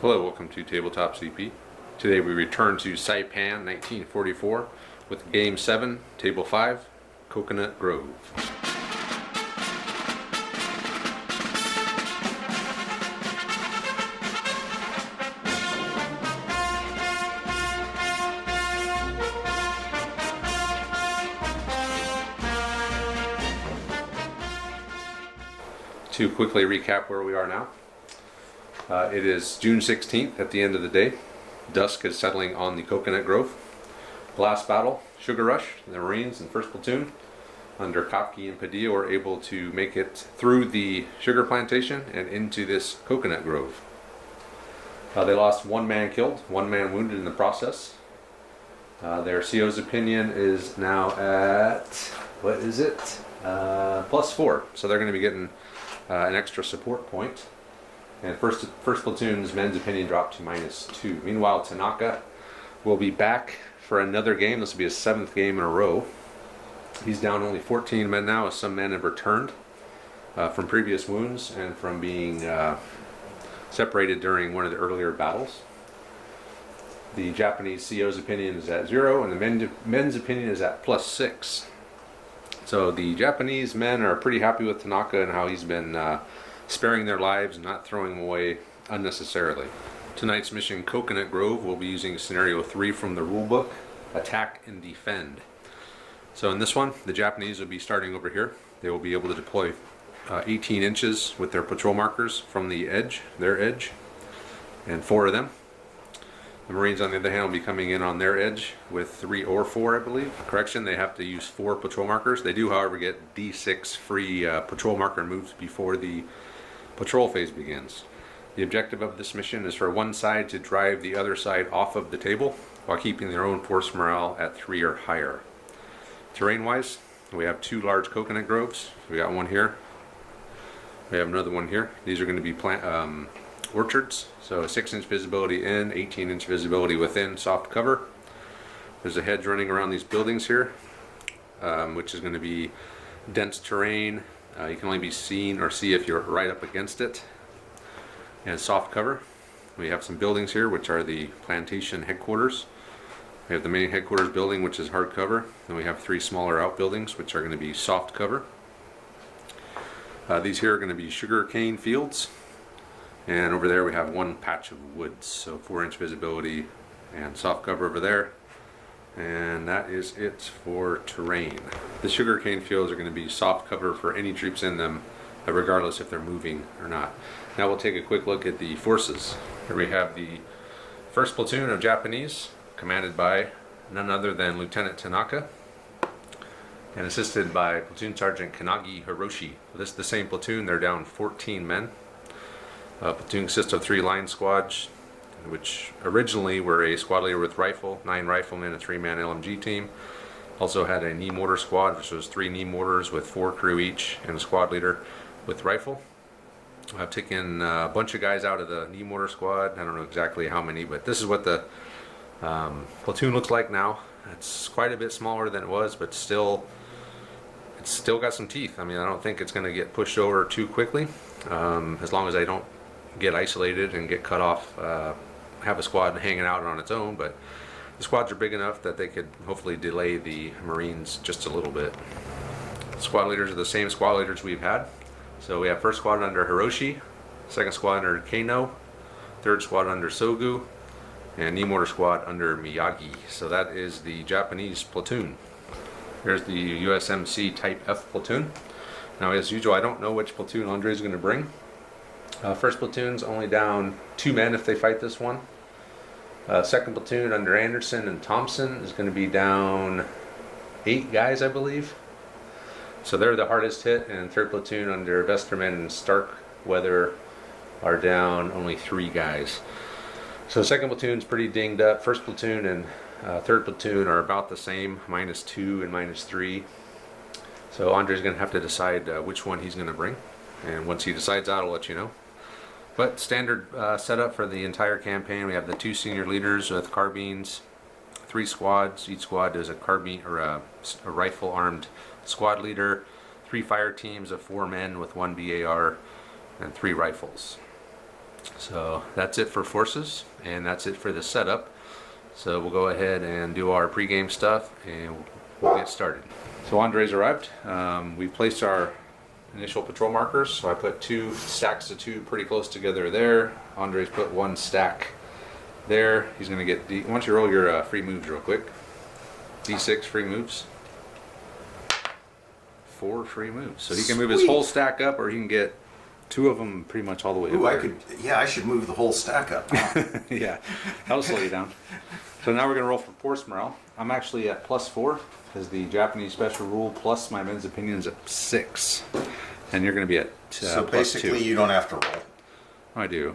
Hello, welcome to Tabletop CP. Today we return to Saipan 1944 with Game 7, Table 5, Coconut Grove. To quickly recap where we are now. It is June 16th at the end of the day. Dusk is settling on the Coconut Grove. Last battle, Sugar Rush, the Marines in 1st Platoon under Kopke and Padilla were able to make it through the sugar plantation and into this Coconut Grove. They lost 1 man killed, 1 man wounded in the process. Their CO's opinion is now at, what is it? +4. So they're going to be getting an extra support point. And first platoon's men's opinion dropped to -2. Meanwhile, Tanaka will be back for another game. This will be his 7th game in a row. He's down only 14 men now, as some men have returned from previous wounds and from being separated during one of the earlier battles. The Japanese CO's opinion is at 0, and the men's opinion is at +6. So the Japanese men are pretty happy with Tanaka and how he's been sparing their lives and not throwing them away unnecessarily. Tonight's mission, Coconut Grove, will be using scenario 3 from the rulebook, Attack and Defend. So in this one, the Japanese will be starting over here. They will be able to deploy 18 inches with their patrol markers from the edge, their edge, and 4 of them. The Marines, on the other hand, will be coming in on their edge with 3 or 4, I believe. Correction, they have to use 4 patrol markers. They do, however, get D6 free patrol marker moves before the patrol phase begins. The objective of this mission is for one side to drive the other side off of the table while keeping their own force morale at 3 or higher. Terrain-wise, we have 2 large coconut groves. We got one here. We have another one here. These are going to be orchards, so 6-inch visibility in, 18-inch visibility within, soft cover. There's a hedge running around these buildings here, which is going to be dense terrain. You can only be seen or see if you're right up against it. And soft cover. We have some buildings here, which are the plantation headquarters. We have the main headquarters building, which is hard cover. And we have 3 smaller outbuildings, which are going to be soft cover. These here are going to be sugar cane fields. And over there we have 1 patch of woods, so 4-inch visibility and soft cover over there. And that is it for terrain. The sugarcane fields are going to be soft cover for any troops in them, regardless if they're moving or not. Now we'll take a quick look at the forces. Here we have the 1st platoon of Japanese, commanded by none other than Lieutenant Tanaka, and assisted by Platoon Sergeant Kanagi Hiroshi. This is the same platoon. They're down 14 men. Platoon consists of 3 line squads, which originally were a squad leader with rifle, 9 riflemen, a 3-man LMG team. Also had a knee mortar squad, which was 3 knee mortars with 4 crew each, and a squad leader with rifle. I've taken a bunch of guys out of the knee mortar squad. I don't know exactly how many, but this is what the platoon looks like now. It's quite a bit smaller than it was, but it's still got some teeth. I mean, I don't think it's going to get pushed over too quickly, as long as I don't get isolated and get cut off, have a squad hanging out on its own. But the squads are big enough that they could hopefully delay the Marines just a little bit. The squad leaders are the same squad leaders we've had. So we have 1st squad under Hiroshi, 2nd squad under Kano, 3rd squad under Sogu, and knee mortar squad under Miyagi. So that is the Japanese platoon. Here's the USMC Type F platoon. Now, as usual, I don't know which platoon Andre is going to bring. 1st platoon's only down 2 men if they fight this one. 2nd platoon under Anderson and Thompson is going to be down 8 guys, I believe. So they're the hardest hit, and 3rd platoon under Vesterman and Starkweather are down only 3 guys. So 2nd platoon's pretty dinged up. 1st platoon and 3rd platoon are about the same, -2 and -3. So Andre's going to have to decide which one he's going to bring. And once he decides that, I'll let you know. But standard setup for the entire campaign. We have the 2 senior leaders with carbines, 3 squads. Each squad is a carbine or a rifle-armed squad leader, 3 fire teams of 4 men with 1 BAR, and 3 rifles. So that's it for forces, and that's it for the setup. So we'll go ahead and do our pregame stuff, and we'll get started. So Andre's arrived. We placed our initial patrol markers. So I put 2 stacks of 2 pretty close together there. Andre's put 1 stack there. He's going to get, why don't you roll your free moves real quick. D6 free moves. 4 free moves. So he can move his whole stack up, or he can get 2 of them pretty much all the way up. Ooh, there. I should move the whole stack up. Yeah, that'll slow you down. So now we're going to roll for force morale. I'm actually at +4, because the Japanese special rule plus my men's opinion is at 6. And you're going to be at So +2. basically you don't have to roll. I do.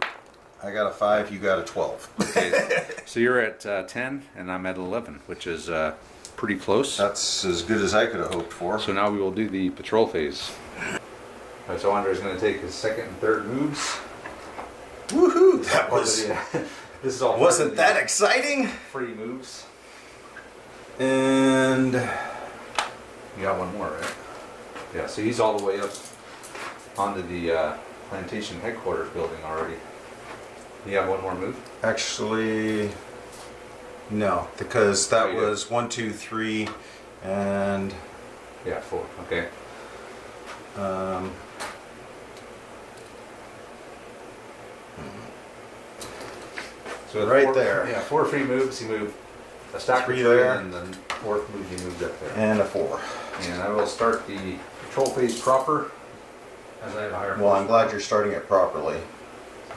I got a 5, you got a 12. Okay. So you're at 10, and I'm at 11, which is pretty close. That's as good as I could have hoped for. So now we will do the patrol phase. All right, so Andre's going to take his second and third moves. Woohoo! That was... This is all Wasn't that exciting? free moves. And... You got one more, right? Yeah, so he's all the way up onto the plantation headquarters building already. You have one more move? Actually... No, because that was 1, 2, 3, and... Yeah, 4, okay. So right 4, there. Yeah, 4 free moves. You move a stack of 3 3, there. and then 4th move you moved up there. And a 4. And I will start the patrol phase proper. As I have higher. Well, I'm glad you're starting it properly.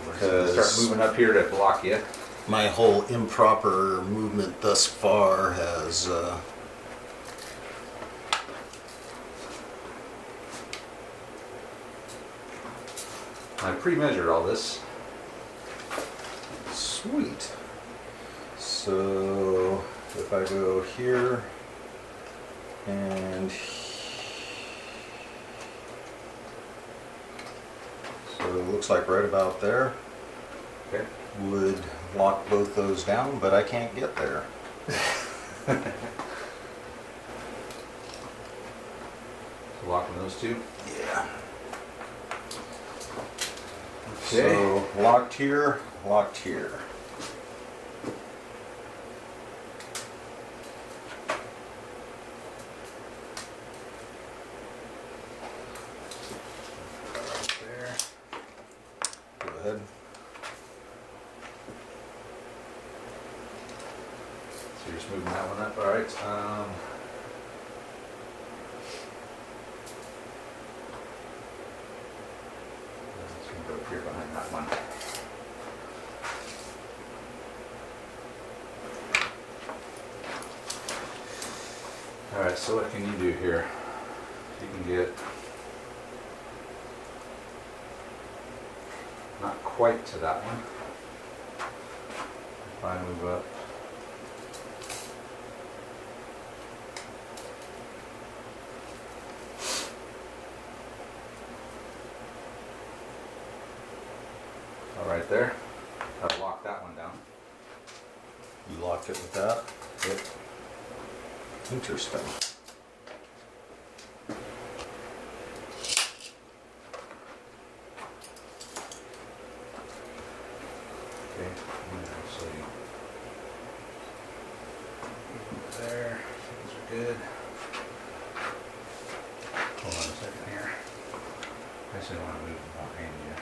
We're just going to start moving up here to block you. My whole improper movement thus far has... I pre-measured all this. Sweet. So if I go here and so it looks like right about there Okay. would lock both those down, but I can't get there. So locking those 2. Yeah. Okay. So locked here, locked here. There. Go ahead. So you're just moving that one up. All right. Let's go up here behind that one. All right. So what can you do here? You can get not quite to that one. If I move up. Right there. I've locked that one down. You locked it with that? Yep. Interesting. Okay. So there. Things are good. Hold on a second here. I just don't want to move them behind you.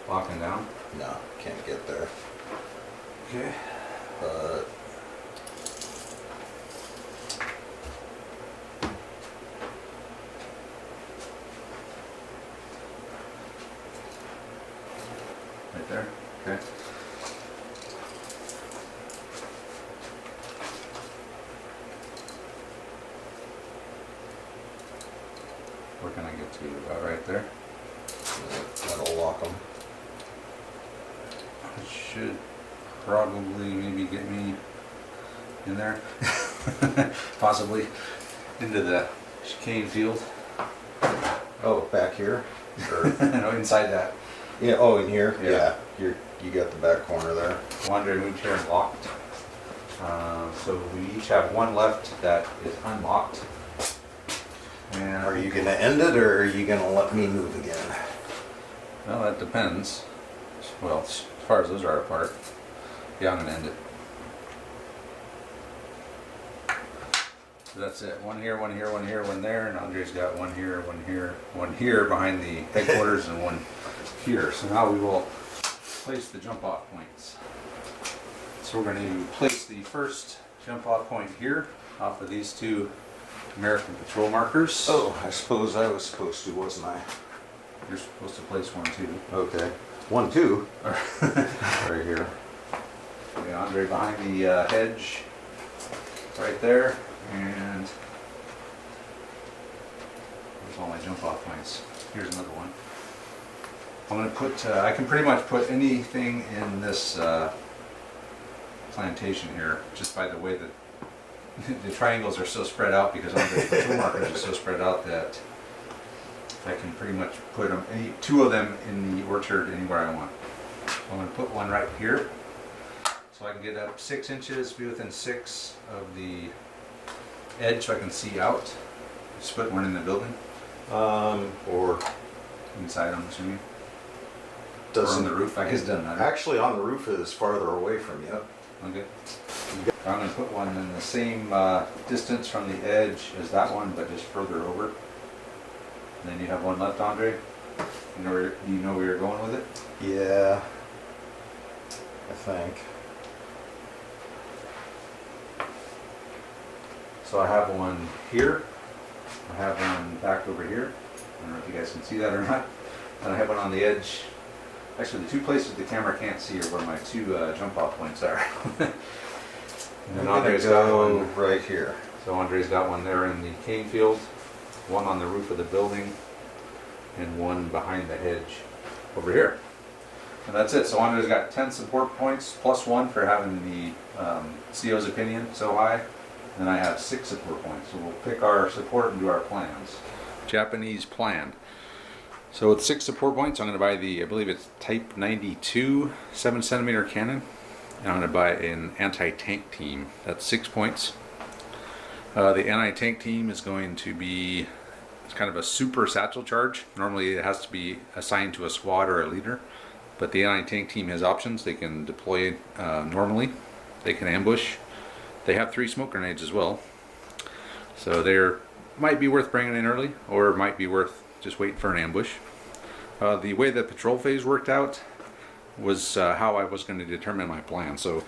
Locking down. No, can't get there. Okay. But Right there. Okay. Where can I get to? About right there. that'll lock them. It should probably maybe get me in there. Possibly into the chicane field. Oh, back here? Or, No, inside that. yeah, oh, in here? Yeah. You got the back corner there. Wander moved here and locked. So we each have one left that is unlocked. And Are you gonna end it, or are you gonna let me move again? well, that depends. Well, as far as those are apart, yeah, I'm gonna end it. So that's it. One here, one here, one here, one there, and Andre's got one here, one here behind the headquarters, and one here. So now we will place the jump off points. So we're going to place the first jump off point here off of these two American patrol markers. Oh, I suppose I was supposed to, wasn't I? You're supposed to place one too. Okay. 1, 2. Right here. Okay, Andre behind the hedge, right there, and there's all my jump off points. Here's another one. I'm going to put, I can pretty much put anything in this plantation here, just by the way that the triangles are so spread out, because Andre's patrol markers are so spread out that I can pretty much put them, two of them in the orchard anywhere I want. I'm going to put one right here, so I can get up 6 inches, be within 6 of the edge, so I can see out. Just put one in the building, Or inside, I'm assuming. doesn't Or on the roof, I guess it doesn't matter. Actually, on the roof is farther away from you. Okay. I'm going to put one in the same distance from the edge as that one, but just further over. And then you have one left, Andre. You know where you're going with it? Yeah, I think. So I have one here. I have one back over here. I don't know if you guys can see that or not. And I have one on the edge. Actually, the two places the camera can't see are where my two jump off points are. And then Andre's got one right here. So Andre's got one there in the cane field, one on the roof of the building, and one behind the hedge over here. And that's it. So Andre's got 10 support points, plus 1 for having the CO's opinion so high. And I have 6 support points. So we'll pick our support and do our plans. Japanese plan. So with 6 support points, I'm going to buy the, I believe it's Type 92 7cm cannon. And I'm going to buy an anti-tank team. That's 6 points. The anti-tank team is going to be, it's kind of a super satchel charge. Normally it has to be assigned to a squad or a leader. But the anti-tank team has options. They can deploy normally. They can ambush. They have 3 smoke grenades as well. So they might be worth bringing in early, or might be worth just waiting for an ambush. The way the patrol phase worked out was how I was going to determine my plan. So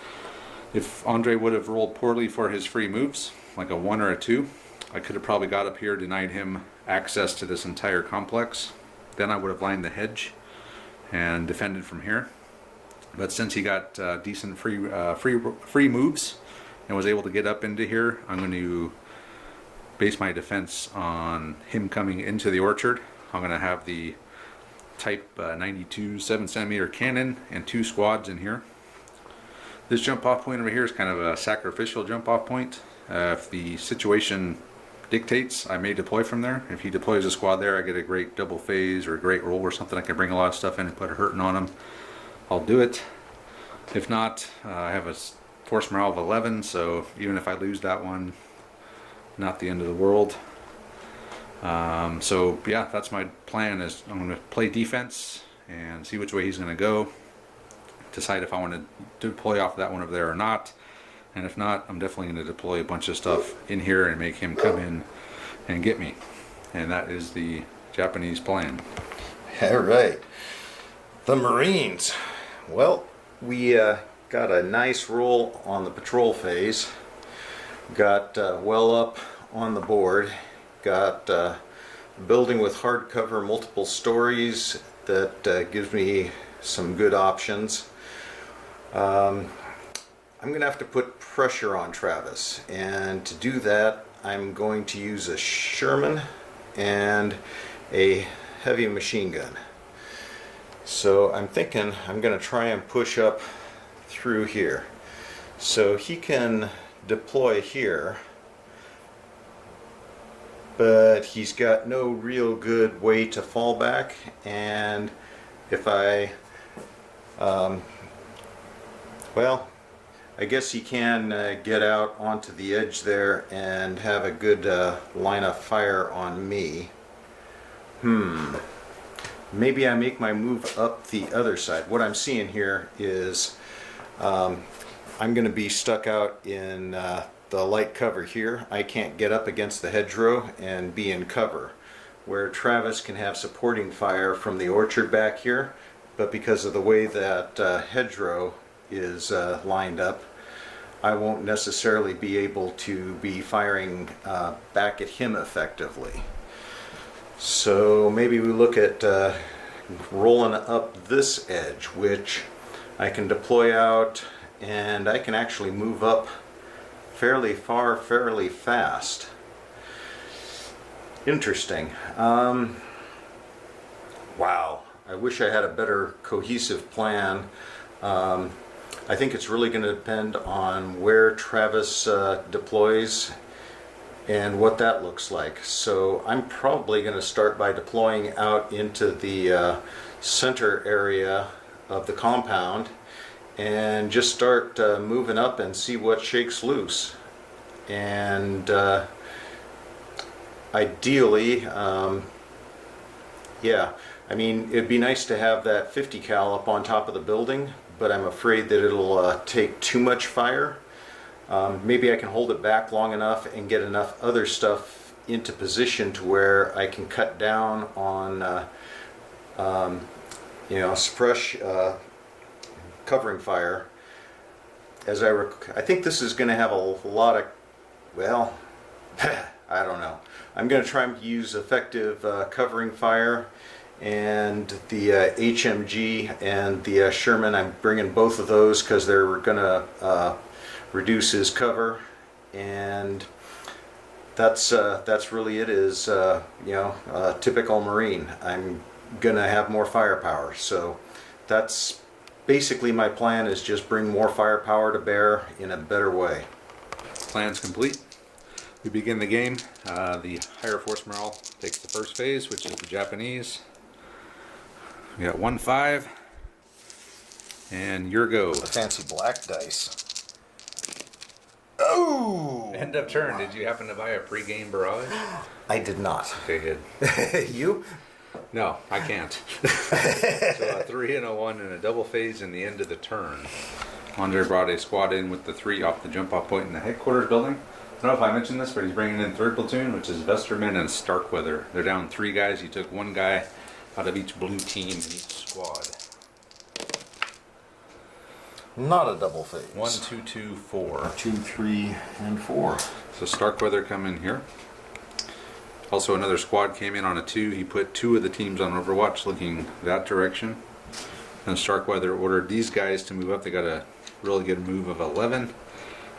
if Andre would have rolled poorly for his free moves, like a 1 or a 2, I could have probably got up here, denied him access to this entire complex. Then I would have lined the hedge and defended from here. But since he got decent free moves and was able to get up into here, I'm going to base my defense on him coming into the orchard. I'm going to have the Type 92 7cm cannon and 2 squads in here. This jump off point over here is kind of a sacrificial jump off point. If the situation dictates, I may deploy from there. If he deploys a squad there, I get a great double phase or a great roll or something. I can bring a lot of stuff in and put a hurting on him. I'll do it. If not, I have a force morale of 11, so even if I lose that one, not the end of the world. So yeah, that's my plan. Is I'm going to play defense and see which way he's going to go. Decide if I want to deploy off that one over there or not. And if not, I'm definitely going to deploy a bunch of stuff in here and make him come in and get me. And that is the Japanese plan. All right. The Marines. Well, we got a nice roll on the patrol phase. Got well up on the board. Got a building with hardcover multiple stories that gives me some good options. I'm going to have to put pressure on Travis, and to do that I'm going to use a Sherman and a heavy machine gun. So I'm thinking I'm going to try and push up through here. So he can deploy here, but he's got no real good way to fall back, and if I well, I guess he can get out onto the edge there and have a good line of fire on me. Maybe I make my move up the other side. What I'm seeing here is I'm going to be stuck out in the light cover here. I can't get up against the hedgerow and be in cover, where Travis can have supporting fire from the orchard back here, but because of the way that hedgerow is lined up, I won't necessarily be able to be firing back at him effectively. So maybe we look at rolling up this edge, which I can deploy out, and I can actually move up fairly far, fairly fast. Interesting. Wow. I wish I had a better cohesive plan. I think it's really going to depend on where Travis deploys and what that looks like. So I'm probably going to start by deploying out into the center area of the compound and just start moving up and see what shakes loose. And ideally, yeah, I mean, it'd be nice to have that 50 cal up on top of the building, but I'm afraid that it'll take too much fire. Maybe I can hold it back long enough and get enough other stuff into position to where I can cut down on suppress covering fire. As I think this is going to have a lot of, well, I don't know. I'm going to try and use effective covering fire, and the HMG and the Sherman. I'm bringing both of those because they're going to reduce his cover, and that's really it. Is typical Marine. I'm going to have more firepower, so that's basically my plan, is just bring more firepower to bear in a better way. Plan's complete. We begin the game. The higher force morale takes the first phase, which is the Japanese. We got 1-5, and your go. A fancy black dice. Oh! End of turn. Did you happen to buy a Pregame barrage? I did not. Okay, good. You? No, I can't. So a 3 and a 1 and a double phase in the end of the turn. Andre brought a squad in with the 3 off the jump-off point in the headquarters building. I don't know if I mentioned this, but he's bringing in 3rd platoon, which is Vesterman and Starkweather. They're down 3 guys. He took 1 guy out of each blue team in each squad. Not a double phase. 1, 2, 2, 4. 2, 3, and 4. So Starkweather come in here. Also another squad came in on a 2. He put 2 of the teams on Overwatch looking that direction. And Starkweather ordered these guys to move up. They got a really good move of 11.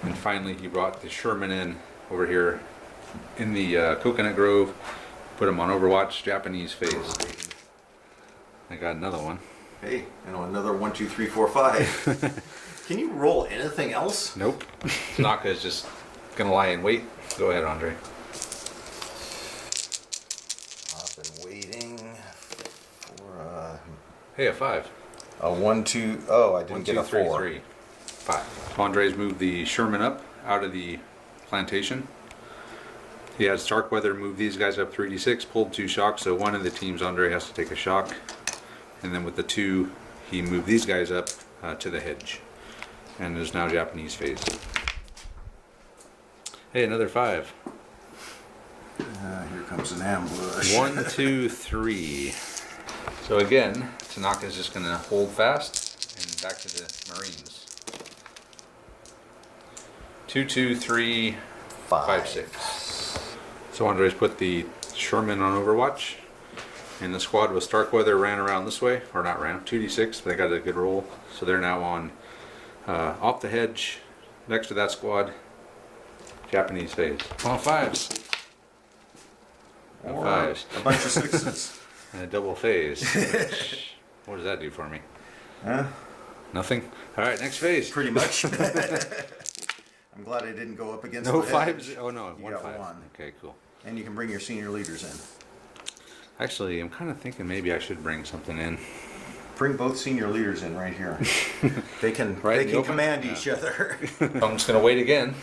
And finally he brought the Sherman in over here in the Coconut Grove. Put him on Overwatch, Japanese phase. I got another one. Hey, another 1, 2, 3, 4, 5. Can you roll anything else? Nope. Tanaka is just gonna lie in wait. Go ahead, Andre. I've been waiting for Hey, a 5. a 1, 2. Oh, I didn't 1, get 2, a 3, 4. 3. 5. Andre's moved the Sherman up out of the plantation. He had Starkweather move these guys up 3d6, pulled 2 shocks, so one of the teams, Andre, has to take a shock. And then with the 2, he moved these guys up to the hedge. And there's now Japanese phase. Hey, another 5. Here comes an ambush. 1, 2, 3. So again, Tanaka's just going to hold fast and back to the Marines. 2, 2, 3, 5, 6. So Andre's put the Sherman on Overwatch. And the squad with Starkweather ran around this way, or not ran, 2d6, but they got a good roll. So they're now on off the hedge, next to that squad, Japanese phase. On 5s. On 5s. A bunch of 6s. And a double phase. Which, what does that do for me? Huh? Nothing? Alright, next phase. Pretty much. I'm glad I didn't go up against No the 5s? Oh no, You 1 got 5. 1. Okay, cool. And you can bring your senior leaders in. Actually, I'm kind of thinking maybe I should bring something in. bring both senior leaders in right here. They can Right in they the can open? command Yeah. each other. I'm just going to wait again.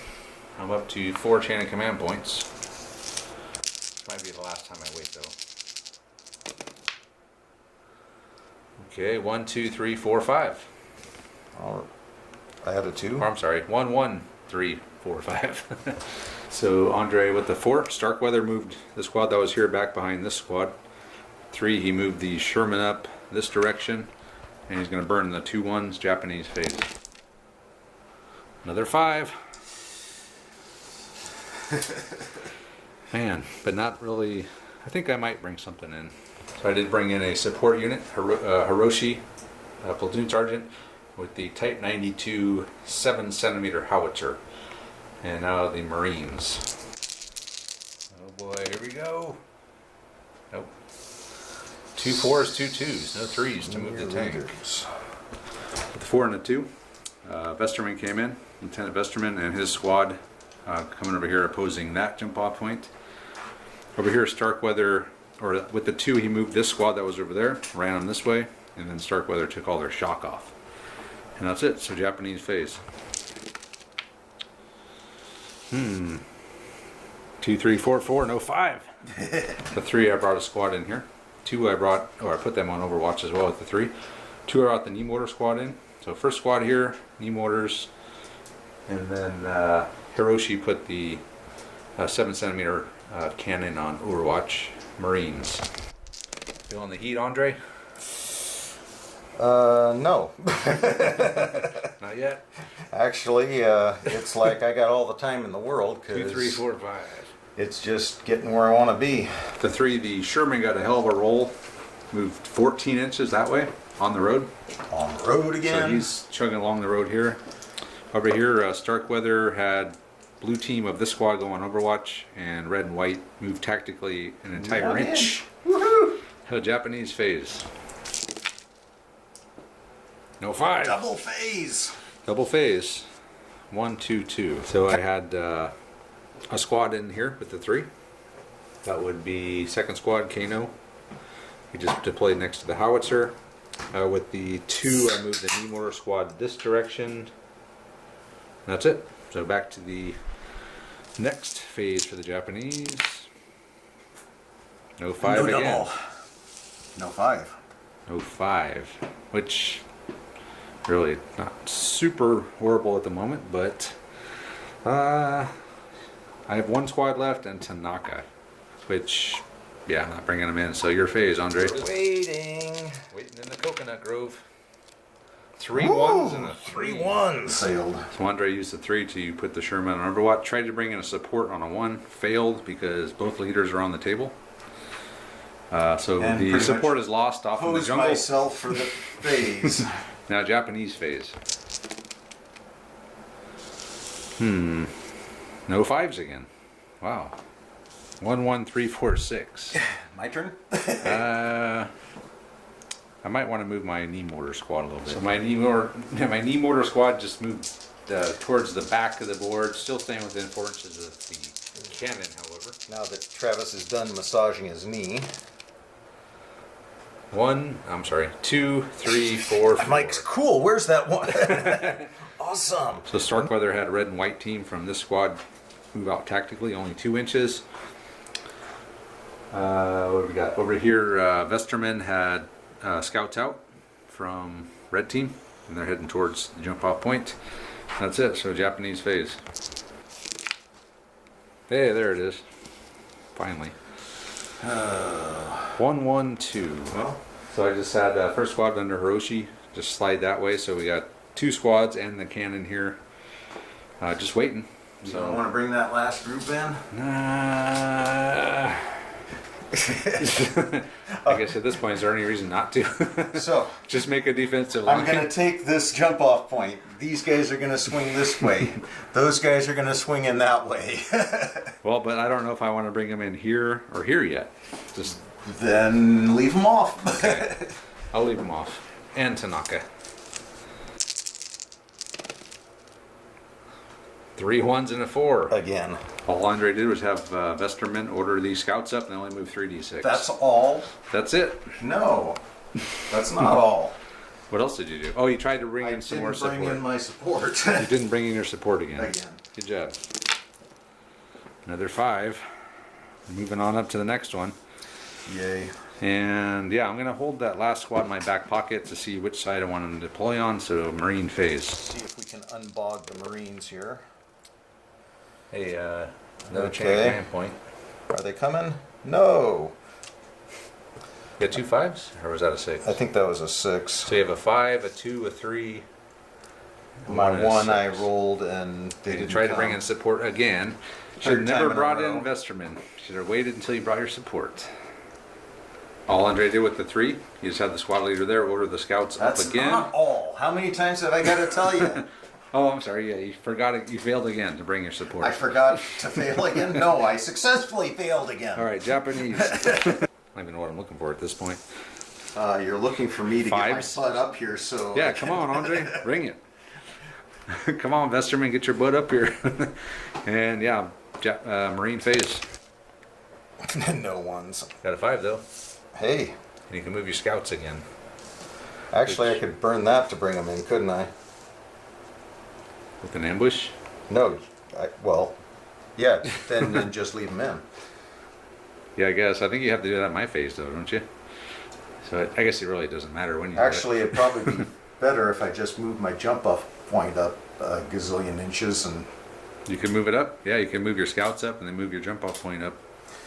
I'm up to 4 chain of command points. This might be the last time I wait, though. Okay, 1, 2, 3, 4, 5. I had a 2. Or I'm sorry, 1, 1, 3, 4, 5. So Andre with the 4. Starkweather moved the squad that was here back behind this squad. 3, he moved the Sherman up this direction. And he's going to burn the 2 1s, Japanese phase. Another 5. Man, but not really. I think I might bring something in. So I did bring in a support unit, Hiroshi, platoon sergeant, with the Type 92 7cm howitzer. And now the Marines. Oh boy, here we go. Nope. 2 4s, 2 2s, no 3s to move the tank. With the 4 and the 2, Vesterman came in, Lieutenant Vesterman and his squad coming over here opposing that jump off point. Over here, Starkweather, or with the 2, he moved this squad that was over there, ran them this way, and then Starkweather took all their shock off. And that's it, so Japanese phase. 2, 3, 4, 4, no 5. The 3, I brought a squad in here. 2, I put them on Overwatch as well with the 3. 2, I brought the knee mortar squad in. So first squad here, knee mortars, and then Hiroshi put the 7cm cannon on Overwatch. Marines. Feeling the heat, Andre? No. Not yet. Actually, it's like I got all the time in the world 2, 3, 4, 5. it's just getting where I want to be. The 3, the Sherman got a hell of a roll. Moved 14 inches that way on the road. On the road again. So he's chugging along the road here. Over here, Starkweather had blue team of this squad go on Overwatch, and red and white moved tactically an entire inch. Woohoo! A Japanese phase. No 5. Double phase. Double phase. 1, 2, 2. So I had a squad in here with the 3. That would be second squad, Kano. He just deployed next to the howitzer. With the 2, I moved the knee mortar squad this direction. That's it. So back to the next phase for the Japanese. No 5 no again. double. No 5. No 5. Which really not super horrible at the moment, but I have 1 squad left and Tanaka, which, yeah, I'm not bringing him in. So your phase, Andre. Waiting. Waiting in the coconut grove. 3 1s and a 3 1s. Sailed. So Andre used the 3 to put the Sherman on Overwatch. Tried to bring in a support on a 1. Failed because both leaders are on the table. So And the pretty support much is lost off in the Pose jungle. myself for the phase. Now Japanese phase. No 5s again. Wow. 1, 1, 3, 4, 6. My turn? I might want to move my knee mortar squad a little bit. So my knee mortar squad just moved towards the back of the board, still staying within 4 inches of the cannon, however. Now that Travis is done massaging his knee. 2, 3, 4, 4. Mike's cool. Where's that one? Awesome. So Starkweather had a red and white team from this squad move out tactically, only 2 inches. What do we got? Over here, Vesterman had scouts out from red team, and they're heading towards the jump off point. That's it, so Japanese phase. Hey, there it is. Finally. 1, 1, 2. Well, So I just had first squad under Hiroshi, just slide that way, so we got 2 squads and the cannon here. Just waiting. you don't want to bring that last group in? Nah. I guess at this point, is there any reason not to? So, Just make a defensive line. I'm going to take this jump off point. These guys are going to swing this way. Those guys are going to swing in that way. Well, but I don't know if I want to bring them in here or here yet. Just Then leave them off. okay. I'll leave them off. And Tanaka. 3 1s and a 4. Again. All Andre did was have Vesterman order these scouts up and only move 3d6. That's all? That's it. No. That's not all. What else did you do? Oh, you tried to bring in some more support. I didn't bring in my support. You didn't bring in your support again. Again. Good job. Another 5. Moving on up to the next one. Yay. And yeah, I'm going to hold that last squad in my back pocket to see which side I want them to deploy on. So Marine phase. See if we can unbog the Marines here. Hey, another chain of command point. Are they coming? No. You got 2 5s? Or was that a 6? I think that was a 6. So you have a 5, a 2, a 3. My and a one I 6. rolled and they You didn't tried to come. bring in support again. Should have Third never time in a brought in row. Vesterman. Should have waited until you brought your support. All Andre did with the 3, you just had the squad leader there, order the scouts That's up again. not all. How many times have I got to tell you? Oh, I'm sorry. Yeah, you forgot it. You failed again to bring your support. I forgot to fail again? No, I successfully failed again. All right, Japanese. I don't even know what I'm looking for at this point. You're looking for me to 5s? get my butt up here, so... Yeah, come on, Andre, bring it. Come on, Vesterman, get your butt up here. And yeah, Marine phase. No ones. Got a 5 though, Hey, and you can move your scouts again. actually I could burn that to bring them in, couldn't I? With an ambush. No, well, yeah, then just leave them in. Yeah, I guess. I think you have to do that in my phase though, don't you? So I guess it really doesn't matter when you Actually, do it'd probably be better if I just moved my jump off point up a gazillion inches and... it. You can move it up. Yeah, you can move your scouts up and then move your jump off point up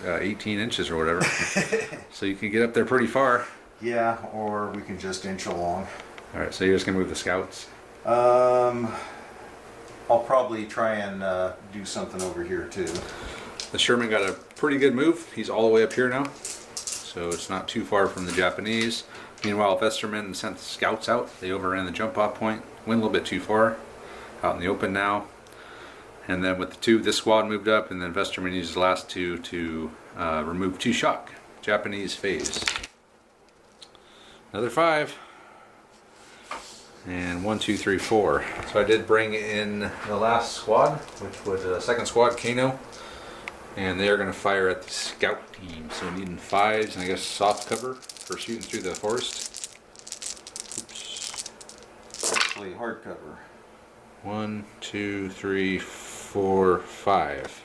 18 inches or whatever. So you can get up there pretty far. Yeah, or we can just inch along. All right, so you're just gonna move the scouts. I'll probably try and do something over here too. The Sherman got a pretty good move. He's all the way up here now, so it's not too far from the Japanese. Meanwhile, Vesterman sent the scouts out. They overran the jump off point, went a little bit too far, out in the open now. And then with the 2, this squad moved up, and then Vesterman used the last 2 to remove 2 shock. Japanese phase. Another 5. And 1, 2, 3, 4. So I did bring in the last squad, which was a 2nd squad, Kano. And they are going to fire at the scout team. So needing 5s and I guess soft cover for shooting through the forest. Oops. Actually, hardcover. 1, 2, 3, 4, 5.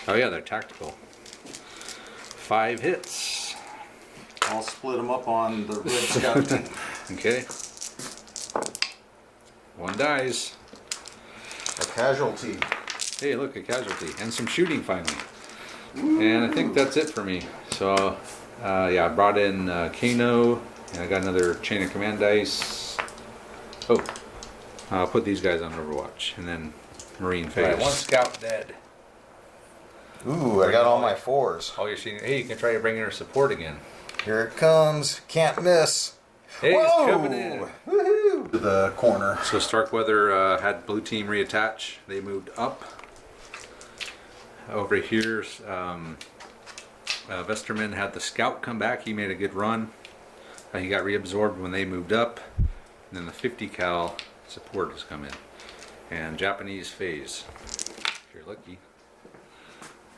Oh yeah, they're tactical. 5 hits. I'll split them up on the red scout team. Okay. 1 dies. A casualty. Hey, look, a casualty. And some shooting finally. And I think that's it for me. So, yeah, I brought in Kano, and I got another chain of command dice. Oh, I'll put these guys on Overwatch, and then Marine phase. Right, 1 scout dead. Ooh, I got all my 4s. All you're seeing, hey, you can try to bring in our support again. Here it comes. Can't miss. Hey, Whoa! it's coming in. Woohoo! To the corner. So Starkweather had blue team reattach. They moved up. Over here, Vesterman had the scout come back. He made a good run. He got reabsorbed when they moved up. And then the 50 cal support has come in. And Japanese phase. If you're lucky.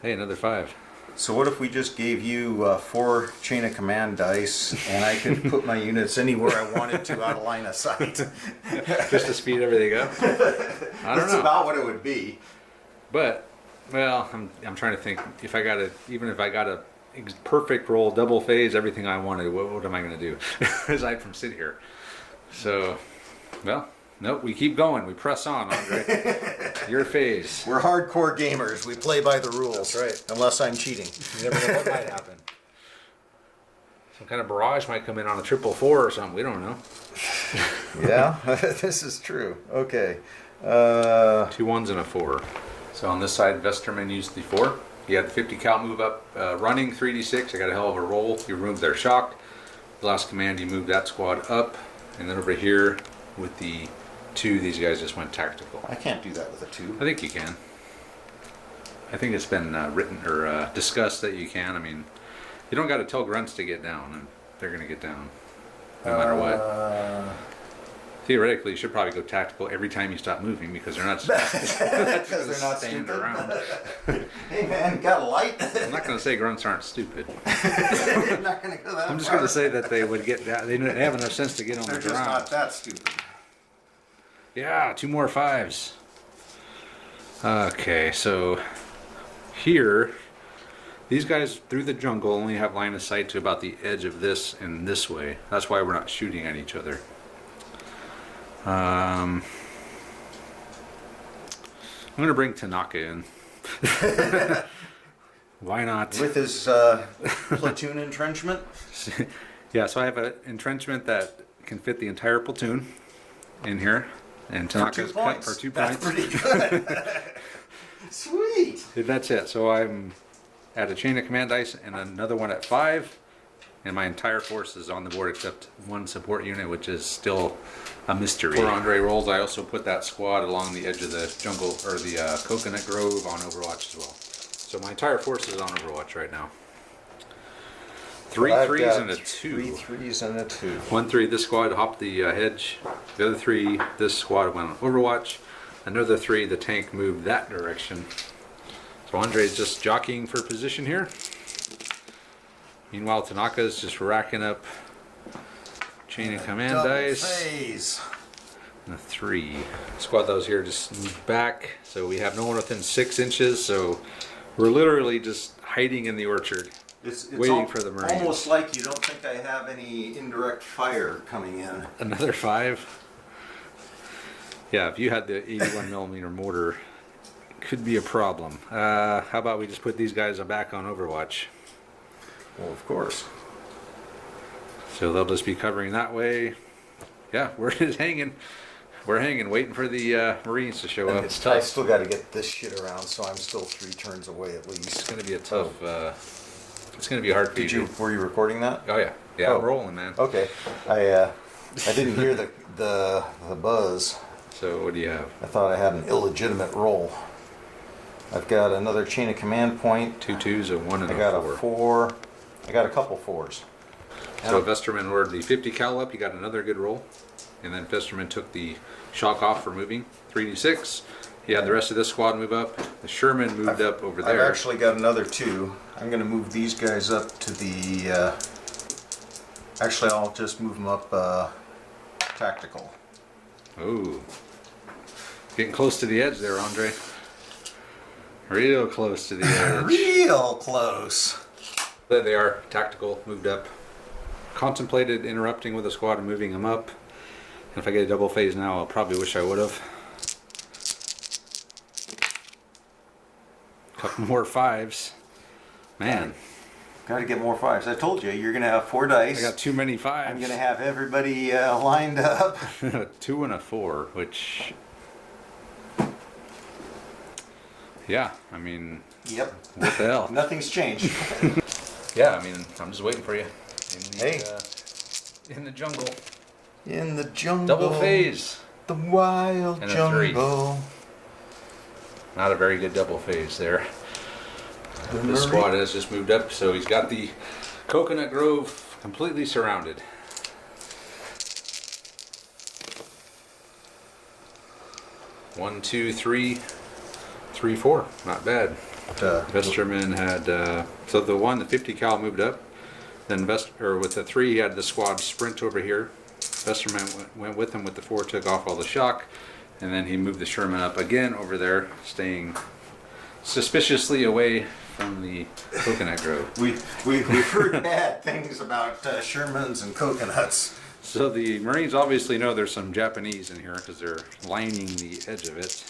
Hey, another 5. So what if we just gave you 4 chain of command dice and I could put my units anywhere I wanted to out of line of sight? Just to speed everything up? I don't That's know. about what it would be. But, well, I'm trying to think. If I got a, even if I got a perfect roll, double phase, everything I wanted, what am I going to do? Aside from sit here. So, well, nope, we keep going. We press on, Andre. Your phase. We're hardcore gamers. We play by the rules. That's right. Unless I'm cheating. You never know what might happen. Some kind of barrage might come in on a 444 or something. We don't know. Yeah, this is true. Okay. 2 1s and a 4. So on this side, Vesterman used the 4. He had the 50 cal move up, running 3d6. I got a hell of a roll. He removed their shock. The last command, he moved that squad up. And then over here with the 2, these guys just went tactical. I can't do that with a 2. I think you can. I think it's been written or discussed that you can. I mean, you don't got to tell grunts to get down, and they're going to get down no matter what. Theoretically, you should probably go tactical every time you stop moving because they're not Because they're not standing stupid. around. Hey man, got a light? I'm not going to say grunts aren't stupid. You're not going to go that I'm just far. going to say that they would get that. They have enough sense to get on They're the just ground. not that stupid. Yeah, 2 more 5s. Okay, so here, these guys through the jungle only have line of sight to about the edge of this and this way. That's why we're not shooting at each other. I'm going to bring Tanaka in. Why not? With his platoon entrenchment? Yeah, so I have an entrenchment that can fit the entire platoon in here. And Tanaka's cut for 2 points. That's pretty good. Sweet. And that's it. So I'm at a chain of command dice and another one at 5. And my entire force is on the board except 1 support unit, which is still a mystery. For Andre rolls, I also put that squad along the edge of the jungle, or the coconut grove on Overwatch as well. So my entire force is on Overwatch right now. 3 3s and a 2. 3 3s and a 2. 1 3, this squad hopped the hedge. The other 3, this squad went on Overwatch. Another 3, the tank moved that direction. So Andre's just jockeying for position here. Meanwhile, Tanaka's just racking up chain of command dice. Phase. And a 3. Squad that was here just moved back. So we have no one within 6 inches. So we're literally just hiding in the orchard. It's waiting for the Marines. Almost like you don't think I have any indirect fire coming in. Another 5. Yeah, if you had the 81mm mortar, it could be a problem. How about we just put these guys back on Overwatch? Well, of course. So they'll just be covering that way. Yeah, we're just hanging. We're hanging, waiting for the Marines to show up. It's I tough. still got to get this shit around, so I'm still 3 turns away at least. It's going to be a tough. It's going to be hard for you. Were you recording that? Oh yeah, yeah. Oh. I'm rolling, man. Okay. I didn't hear the buzz. So what do you have? I thought I had an illegitimate roll. I've got another chain of command point. 2 2s, a 1 and I a got 4. a 4. I got a couple 4s. So Vesterman ordered the 50 cal up. You got another good roll. And then Vesterman took the shock off for moving. 3d6. He had the rest of this squad move up. The Sherman moved up over there. I've actually got another 2. I'm going to move these guys up to the... actually, I'll just move them up tactical. Oh. Getting close to the edge there, Andre. Real close to the edge. Real close. There they are, tactical, moved up. Contemplated interrupting with a squad and moving them up. And if I get a double phase now, I'll probably wish I would have. Couple more 5s. Man. Got to get more 5s. I told you, you're going to have 4 dice. I got too many 5s. I'm going to have everybody lined up. 2 and a 4, which... Yeah, I mean... Yep. What the hell? Nothing's changed. Yeah, I mean, I'm just waiting for you. In the jungle. In the jungle. Double phase. The wild And a 3. jungle. Not a very good double phase there. The squad has just moved up, so he's got the coconut grove completely surrounded. One, 2, 3, 3, 4. Not bad. Vesterman had so the 50 cal moved up. Then with the 3, he had the squad sprint over here. Vesterman went with him with the 4, took off all the shock, and then he moved the Sherman up again over there, staying suspiciously away from the coconut grove. We've heard bad things about Shermans and coconuts. So the Marines obviously know there's some Japanese in here because they're lining the edge of it.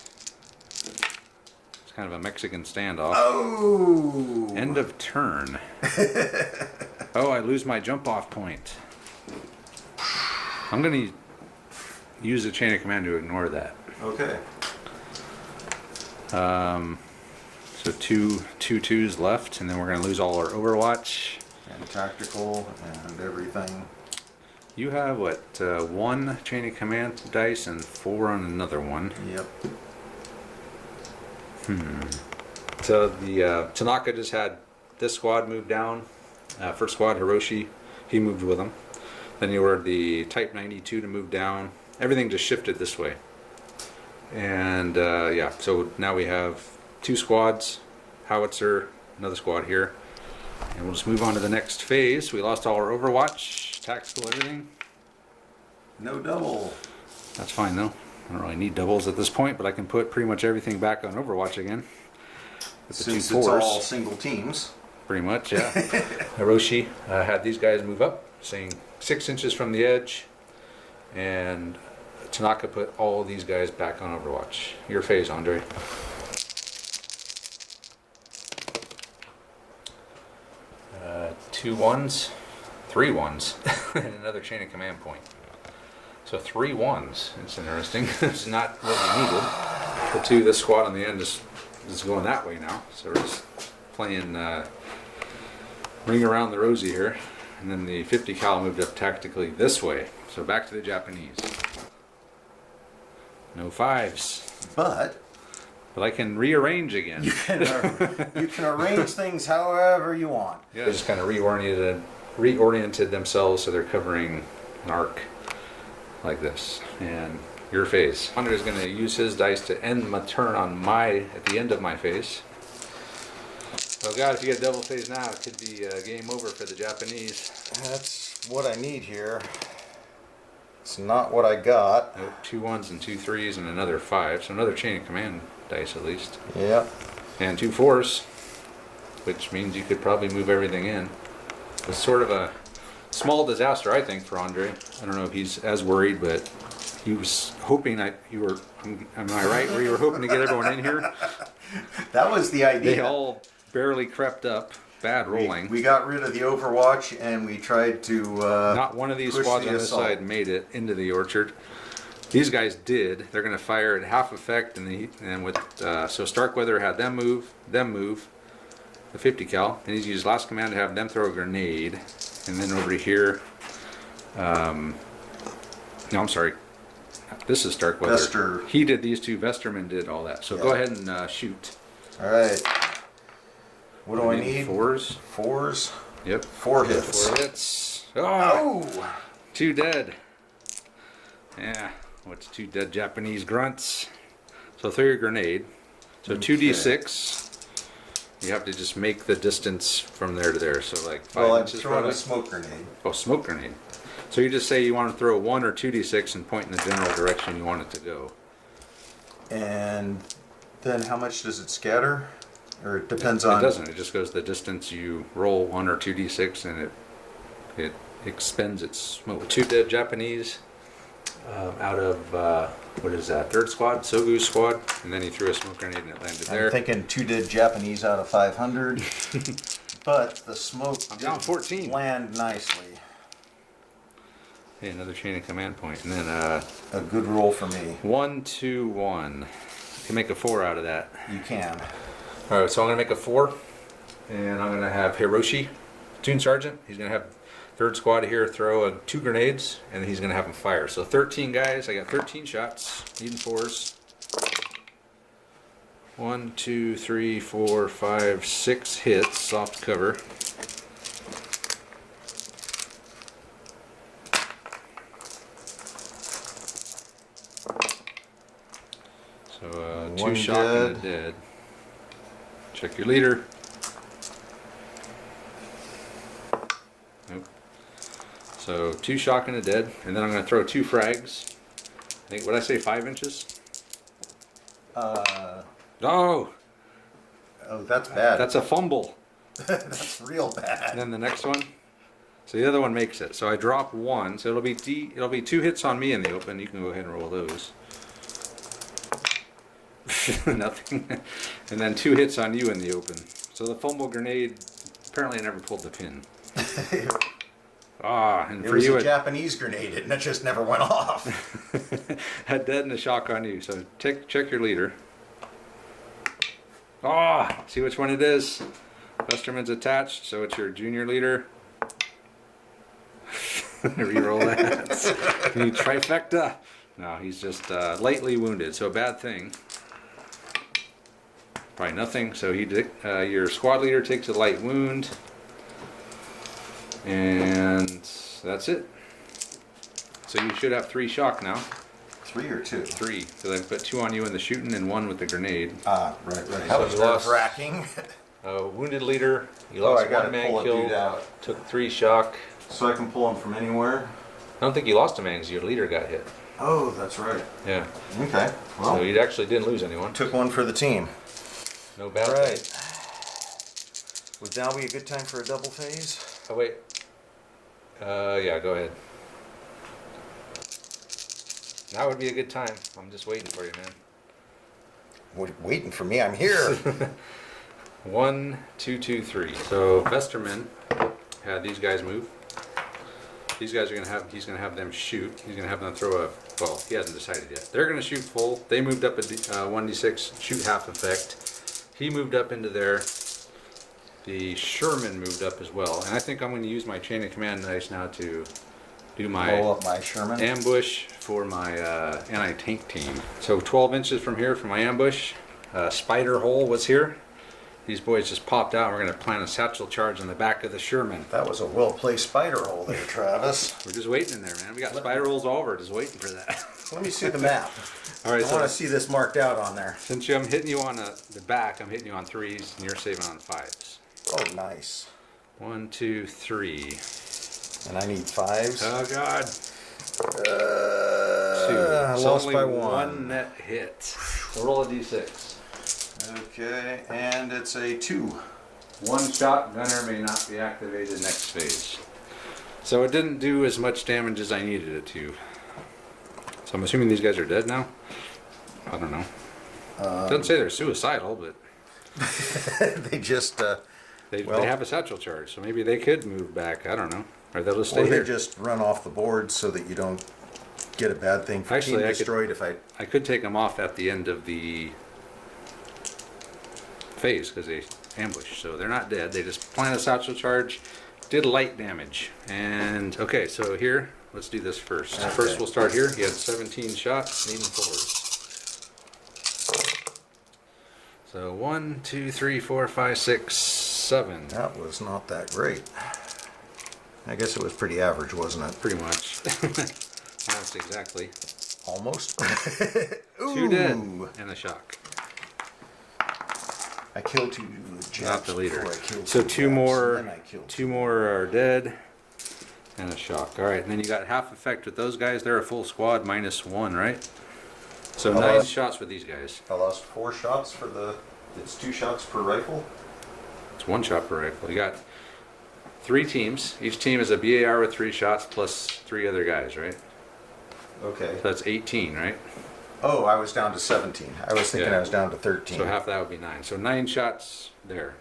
It's kind of a Mexican standoff. Oh! End of turn. Oh, I lose my jump off point. I'm going to use the chain of command to ignore that. Okay. So two 2s left, and then we're going to lose all our Overwatch. And tactical and everything. You have what? 1 chain of command dice and 4 on another one. Yep. So the Tanaka just had this squad move down. First squad, Hiroshi, he moved with them. Then he ordered the Type 92 to move down. everything just shifted this way. And yeah, so now we have 2 squads, howitzer, another squad here. And we'll just move on to the next phase. We lost all our Overwatch, tactical, everything. No double. That's fine though. I don't really need doubles at this point, but I can put pretty much everything back on Overwatch again. With the Since 2 it's fours. all single teams. Pretty much, yeah. Hiroshi had these guys move up, saying 6 inches from the edge. And Tanaka put all these guys back on Overwatch. Your phase, Andre. 2 1s, 3 1s, and another chain of command point. So 3 1s. It's interesting. It's not what we needed. The 2, this squad on the end is going that way now. So we're just playing ring around the rosy here. And then the 50 cal moved up tactically this way. So back to the Japanese. No 5s. But I can rearrange again. you can arrange things however you want. Yeah, they just kind of reoriented themselves so they're covering an arc like this. And your phase. Andre is going to use his dice to end my turn on at the end of my phase. Oh God, if you get double phase now, it could be game over for the Japanese. That's what I need here. It's not what I got. Nope, 2 1s and 2 3s and another 5. So another chain of command dice at least. Yep. And 2 4s, which means you could probably move everything in. It's sort of a small disaster, I think, for Andre. I don't know if he's as worried, but he was hoping you were. Am I right? Where you were hoping to get everyone in here? That was the idea. They all barely crept up. Bad rolling. We got rid of the Overwatch and we tried to Not one of these push squads the on this assault. side made it into the orchard. These guys did. They're going to fire at half effect, and with so Starkweather had them move, the 50 cal, and he's used last command to have them throw a grenade, and then over here. No, I'm sorry. This is Starkweather. Vester. He did these 2. Vesterman did all that. So Yeah. go ahead and shoot. All right. What do I need? 4s. 4s. Yep. 4 hits. 4 hits. Oh! Oh! 2 dead. Yeah. What's 2 dead Japanese grunts? So throw your grenade. So 2d6. You have to just make the distance from there to there. So like 5 Well, I'm inches. throwing probably. a smoke grenade. Oh, smoke grenade. So you just say you want to throw 1 or 2d6 and point in the general direction you want it to go. And then how much does it scatter? Or it depends It on... doesn't. It just goes the distance you roll 1 or 2d6 and it expends its smoke. 2 dead Japanese out of what is that? 3rd squad, Sogu's squad, and then he threw a smoke grenade and it landed there. I'm thinking 2 dead Japanese out of 500. But the smoke I'm down 14. land nicely. Hey, another chain of command point, and then A good roll for me. 1 2 1. You can make a 4 out of that. You can. All right, so I'm gonna make a 4, and I'm gonna have Hiroshi, platoon sergeant. He's gonna have 3rd squad here throw 2 grenades, and then he's gonna have them fire. So 13 guys. I got 13 shots, needing 4s. 1 2 3 4 5 6 hits, soft cover. So 2 One shock and a dead. dead. Check your leader. Nope. So 2 shock and a dead, and then I'm going to throw 2 frags. I think, what I say, 5 inches? Oh, Oh, that's bad. that's a fumble. That's real And bad. then the next one. So the other one makes it. So I drop 1. So it'll be 2 hits on me in the open. You can go ahead and roll those. Nothing. And then 2 hits on you in the open. So the fumble grenade, apparently I never pulled the pin. And It for was you a Japanese grenade and it just never went off. a dead and a shock on you. So check your leader. See which one it is. Westerman's attached, so it's your junior leader. Reroll that. You trifecta. No, he's just lightly wounded, so a bad thing. Probably nothing. So your squad leader takes a light wound, and that's it. So you should have 3 shock now. 3 or 2? 3. So I put 2 on you in the shooting and 1 with the grenade. Ah, right. So That was you lost- nerve-wracking. Wounded leader. You Oh, lost I gotta 1 man pull a kill. dude out. Took 3 shock. So I can pull him from anywhere? I don't think you lost a man because your leader got hit. Oh, that's right. Yeah. Okay. Well, So you actually didn't lose anyone. took one for the team. No bad. All right. Would now be a good time for a double phase? Oh wait. Yeah, go ahead. Now would be a good time. I'm just waiting for you, man. What, waiting for me? I'm here. 1, 2, 2, 3. So Vesterman had these guys move. These guys are gonna have. He's gonna have them shoot. He's gonna have them throw a. Well, he hasn't decided yet. They're gonna shoot full. They moved up a 1d6, shoot half effect. He moved up into there. The Sherman moved up as well, and I think I'm going to use my chain of command dice now to do my Blow up my Sherman. ambush for my anti-tank team. So 12 inches from here for my ambush. Spider hole was here. These boys just popped out. We're going to plant a satchel charge on the back of the Sherman. That was a well-placed spider hole there, Travis. We're just waiting in there, man. We got spider holes all over, just waiting for that. Let me see the map. All right, I want to see this marked out on there. since I'm hitting you on the back, I'm hitting you on 3s, and you're saving on 5s. Oh, nice. 1, 2, 3. And I need 5s. Oh God. 2. I So lost only by one net hit. So roll a d6. Okay, and it's a 2. 1 shot gunner may not be activated next phase. So it didn't do as much damage as I needed it to. So I'm assuming these guys are dead now? I don't know. Doesn't say they're suicidal, but They just, they Well- have a satchel charge, so maybe they could move back. I don't know. Or they'll just or stay they here. just run off the board so that you don't get a bad thing for Actually, team I could- destroyed if I... I could take them off at the end of the phase because they ambushed. So they're not dead. They just planted a satchel charge, did light damage. And okay, so here, let's do this first. Okay. First we'll start here. He had 17 shots, needing 4s. So 1, 2, 3, 4, 5, 6, 7. That was not that great. I guess it was pretty average, wasn't it? Pretty much. Almost exactly. Almost. 2 dead Ooh. and a shock. I killed 2 Japs Not the leader. before I killed So 2 two Japs, more, and then I killed 2 more are dead, and a shock. All right, and then you got half effect with those guys. They're a full squad, -1, right? So I 9 lost- shots with these guys. I lost 4 shots for the... It's 2 shots per rifle? It's 1 shot per rifle. You got 3 teams. Each team is a BAR with 3 shots plus 3 other guys, right? Okay. So that's 18, right? Oh, I was down to 17. I was thinking Yeah. I was down to 13. So half that would be 9. So 9 shots there.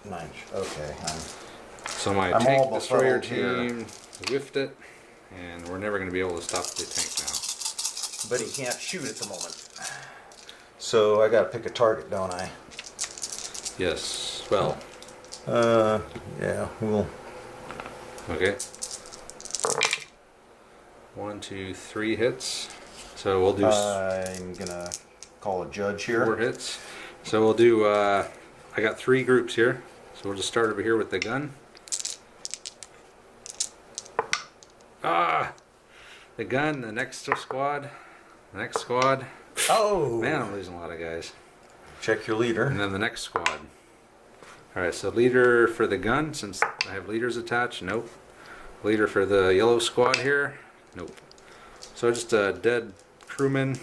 9. Okay. So my I'm tank all destroyer befuddled here. team whiffed it, and we're never going to be able to stop the tank now. But he can't shoot at the moment. So I got to pick a target, don't I? Yes. Well, Yeah, we'll... okay. 1, 2, 3 hits. So we'll do I'm gonna call a judge here. 4 hits. So we'll do, I got 3 groups here. So we'll just start over here with the gun. Ah! The gun, the next squad, the next squad. Oh! Man, I'm losing a lot of guys. Check your leader. And then the next squad. Alright, so leader for the gun, since I have leaders attached, nope. Leader for the yellow squad here, nope. So just a dead crewman.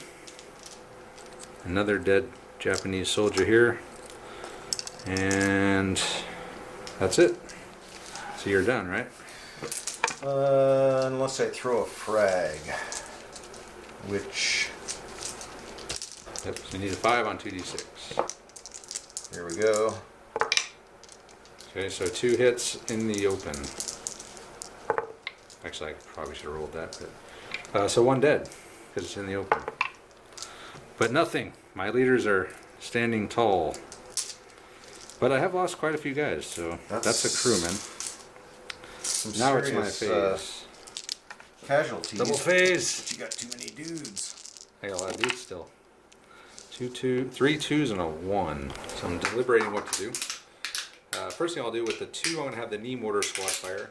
Another dead Japanese soldier here. And that's it. So you're done, right? Unless I throw a frag. Which... Yep, so you need a 5 on 2d6. Here we go. Okay, so 2 hits in the open. Actually, I probably should have rolled that. But, so 1 dead, because it's in the open. But nothing. My leaders are standing tall. But I have lost quite a few guys, so that's a crewman. Some Now it's my serious, phase. Casualties. Double phase. But you got too many dudes. I got a lot of dudes still. 3 2s and a 1. So I'm deliberating what to do. First thing I'll do with the 2, I'm going to have the knee mortar squad fire.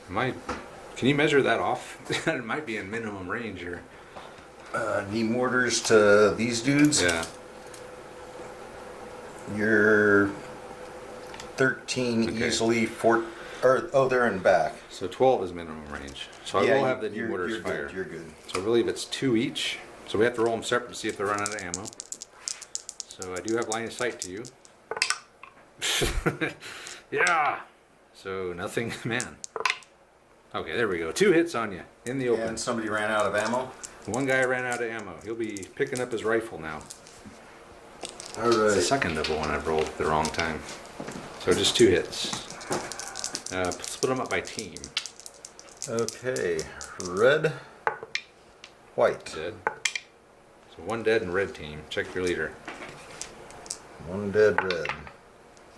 Am I Can you measure that off? It might be in minimum range here. Knee mortars to these dudes. Yeah. You're 13 Okay. easily. They're in back. So 12 is minimum range. So I will have the knee mortars you're fire. Good, you're good. So I believe it's 2 each. So we have to roll them separate to see if they run out of ammo. So I do have line of sight to you. Yeah. So nothing, man. Okay, there we go. 2 hits on you in the open. And somebody ran out of ammo. One guy ran out of ammo. He'll be picking up his rifle now. All It's the right. second double one I've rolled at the wrong time. So just 2 hits. Split them up by team. Okay. Red, white. Dead. So 1 dead and red team. Check your leader. 1 dead red.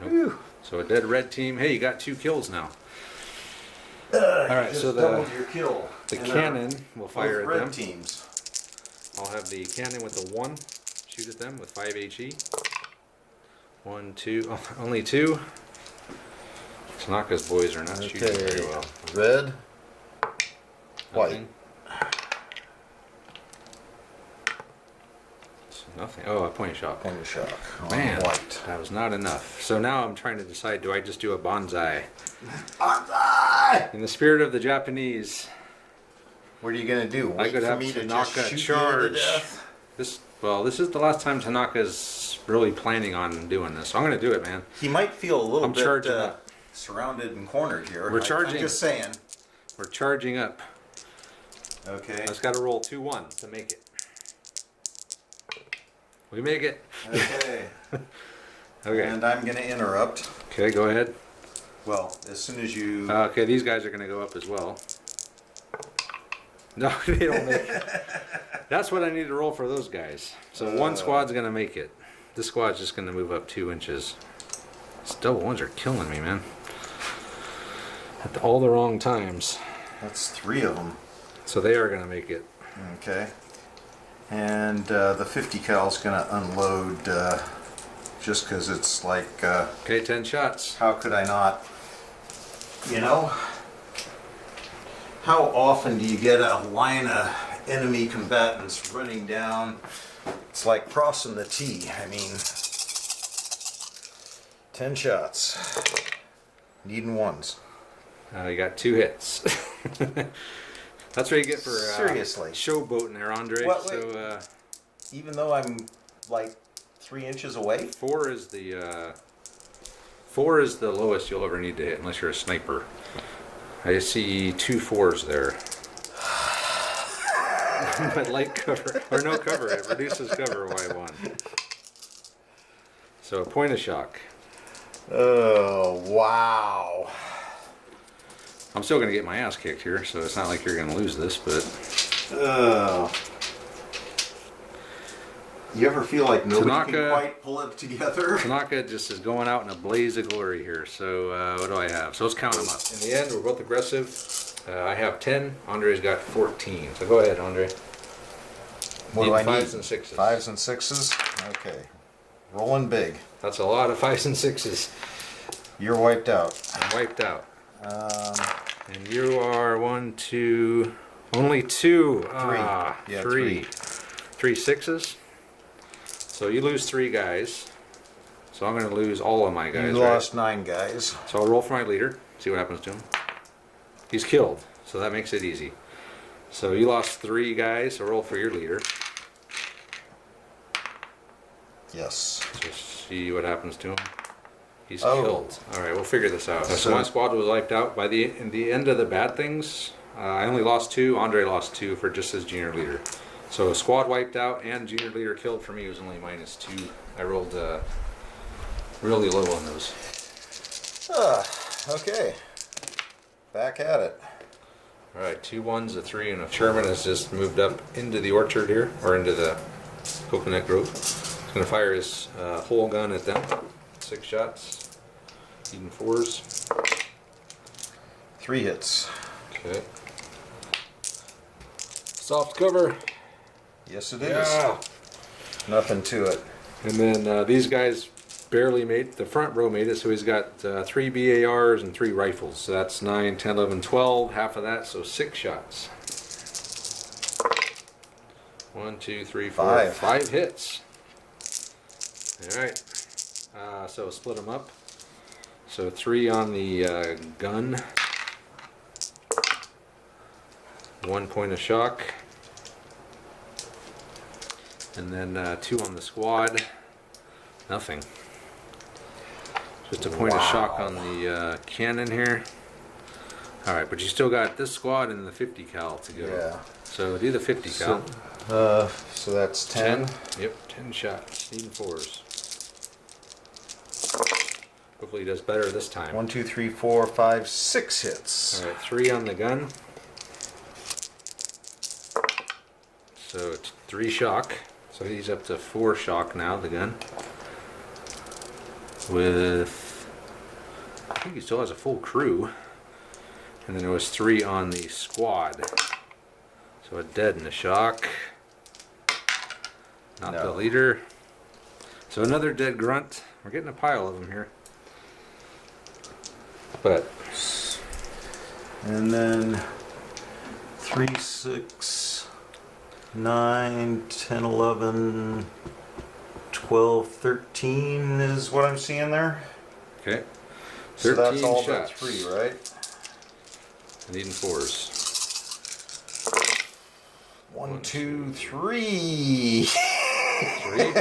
Nope. So a dead red team. Hey, you got 2 kills now. All right, so doubled your kill. the And cannon will fire both at red them. teams. I'll have the cannon with the 1 shoot at them with 5 HE. 1, 2, oh, only 2. Tanaka's boys are not shooting very well. Red, white. Nothing. So nothing. Oh, a point shock. Point of shock on Man, white. that was not enough. So now I'm trying to decide, do I just do a bonsai? Bonsai! In the spirit of the Japanese, What are you gonna do? I Wait could for have me to Tanaka just shoot charge. you to death? This is the last time Tanaka's really planning on doing this. So I'm going to do it, man. He might feel a little I'm bit charging up. surrounded and cornered here. We're charging. I'm just saying. We're charging up. Okay. I just got to roll 2-1 to make it. We make it. Okay. Okay. And I'm gonna interrupt. Okay, go ahead. Well, as soon as you. Okay, these guys are going to go up as well. No, they don't make it. That's what I need to roll for those guys. So one squad's going to make it. This squad's just going to move up 2 inches. These double ones are killing me, man. At all the wrong times. That's 3 of them. So they are going to make it. Okay. And the 50 cal's gonna unload just because it's like. Okay, 10 shots. How could I not? You know? How often do you get a line of enemy combatants running down? It's like crossing the T. I mean, 10 shots. Needing ones. You got 2 hits. That's what you get for Seriously. showboating there, Andre. What, wait. So Even though I'm like 3 inches away? 4 is the lowest you'll ever need to hit unless you're a sniper. I see 2 4s there. But light cover or no cover, it reduces cover by 1. So a point of shock. Oh, wow. I'm still gonna get my ass kicked here, so it's not like you're gonna lose this, but Oh. You ever feel like nobody Tanaka- can quite pull it together? Tanaka just is going out in a blaze of glory here. So what do I have? So let's count them up. In the end, we're both aggressive. I have 10. Andre's got 14. So go ahead, Andre. What Need do I fives need? and sixes. 5s and 6s? Okay. Rolling big. That's a lot of 5s and 6s. You're wiped out. I'm wiped out. And you are 1, 2, only 2. 3. Ah, Yeah, 3. 3 6s. So you lose 3 guys. So I'm going to lose all of my guys. You right? lost 9 guys. So I'll roll for my leader. See what happens to him. He's killed. So that makes it easy. So you lost 3 guys. So roll for your leader. Yes. Just see what happens to him. He's Oh. killed. All right, we'll figure this out. So So- my squad was wiped out. By in the end of the bad things, I only lost 2. Andre lost 2 for just his junior leader. So squad wiped out and junior leader killed for me was only -2. I rolled really low on those. Okay. Back at it. All right, 2 1s, a 3, and a Sherman has just moved up into the orchard here, or into the coconut grove. He's going to fire his whole gun at them. 6 shots, even 4s. 3 hits. Okay. Soft cover. Yes, it is. Nothing to it. And then these guys barely made, the front row made it, so he's got 3 BARs and 3 rifles. So that's 9, 10, 11, 12, half of that, so 6 shots. 1, 2, 3, 4, 5 hits. Alright, so split them up. So 3 on the gun, 1 point of shock, and then 2 on the squad, nothing. Just a point of shock on the cannon here. Alright, but you still got this squad and the 50 cal to go. Yeah. So do the 50 cal. So that's 10. Yep, 10 shots, needing 4s. Hopefully he does better this time. 1, 2, 3, 4, 5, 6 hits. Alright, 3 on the gun. So 3 shock. So he's up to 4 shock now, the gun. With, I think he still has a full crew. And then there was 3 on the squad. So a dead and a shock. Not the leader. So another dead grunt. We're getting a pile of them here. But. And then 3, 6, 9, 10, 11, 12, 13 is what I'm seeing there. Okay. 13 So that's all shots. but 3, right? Needing 4s. 1, 2, 3. 3. All